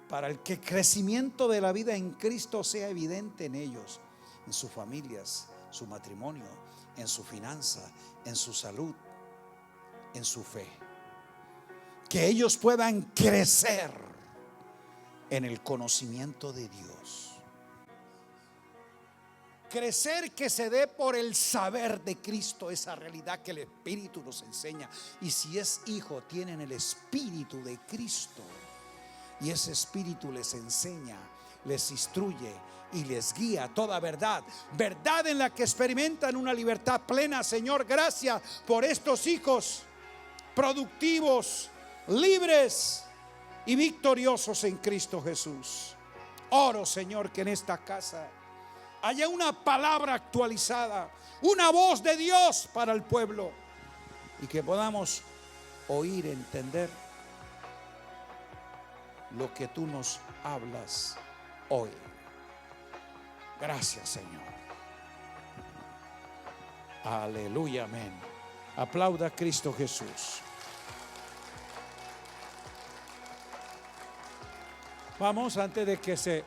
para el que el crecimiento de la vida en Cristo sea evidente en ellos, en sus familias, su matrimonio, en su finanza, en su salud, en su fe. Que ellos puedan crecer en el conocimiento de Dios. Crecer que se dé por el saber de Cristo, esa realidad que el Espíritu nos enseña. Y si es hijo, tienen el Espíritu de Cristo. Y ese Espíritu les enseña, les instruye y les guía a toda verdad. Verdad en la que experimentan una libertad plena. Señor, gracias por estos hijos productivos, libres y victoriosos en Cristo Jesús. Oro, Señor, que en esta casa haya una palabra actualizada, una voz de Dios para el pueblo, y que podamos oír, entender lo que tú nos hablas hoy. Gracias, Señor. Aleluya, amén. Aplauda a Cristo Jesús. Vamos, antes de que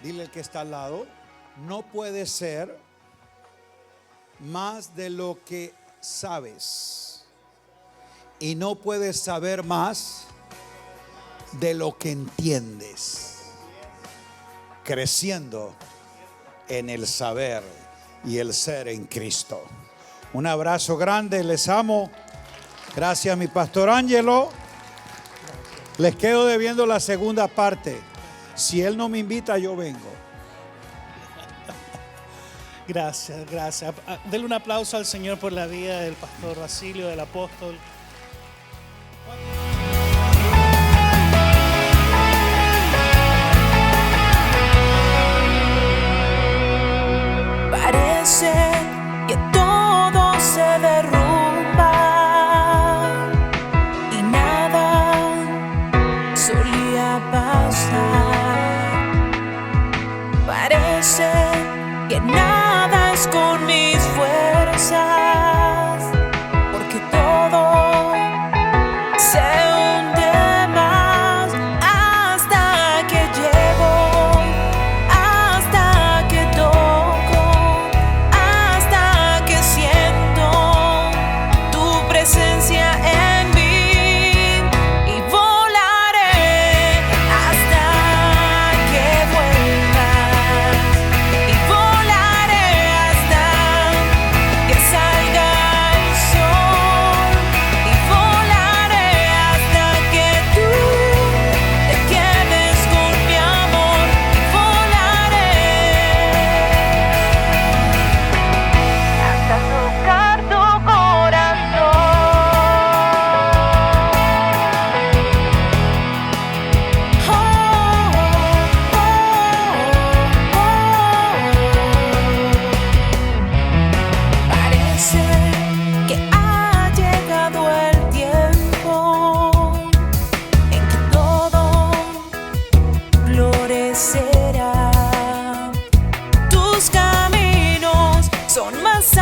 dile al que está al lado, no puede ser más de lo que sabes, y no puedes saber más de lo que entiendes, creciendo en el saber y el ser en Cristo. Un abrazo grande, les amo. Gracias, mi pastor Ángelo. Les quedo debiendo la segunda parte. Si él no me invita, yo vengo. Gracias. Denle un aplauso al Señor por la vida del pastor Basilio, del apóstol. Parece que todo se derrumba y nada solía pasar. Parece que nada es con mis fuerzas, porque todo se son más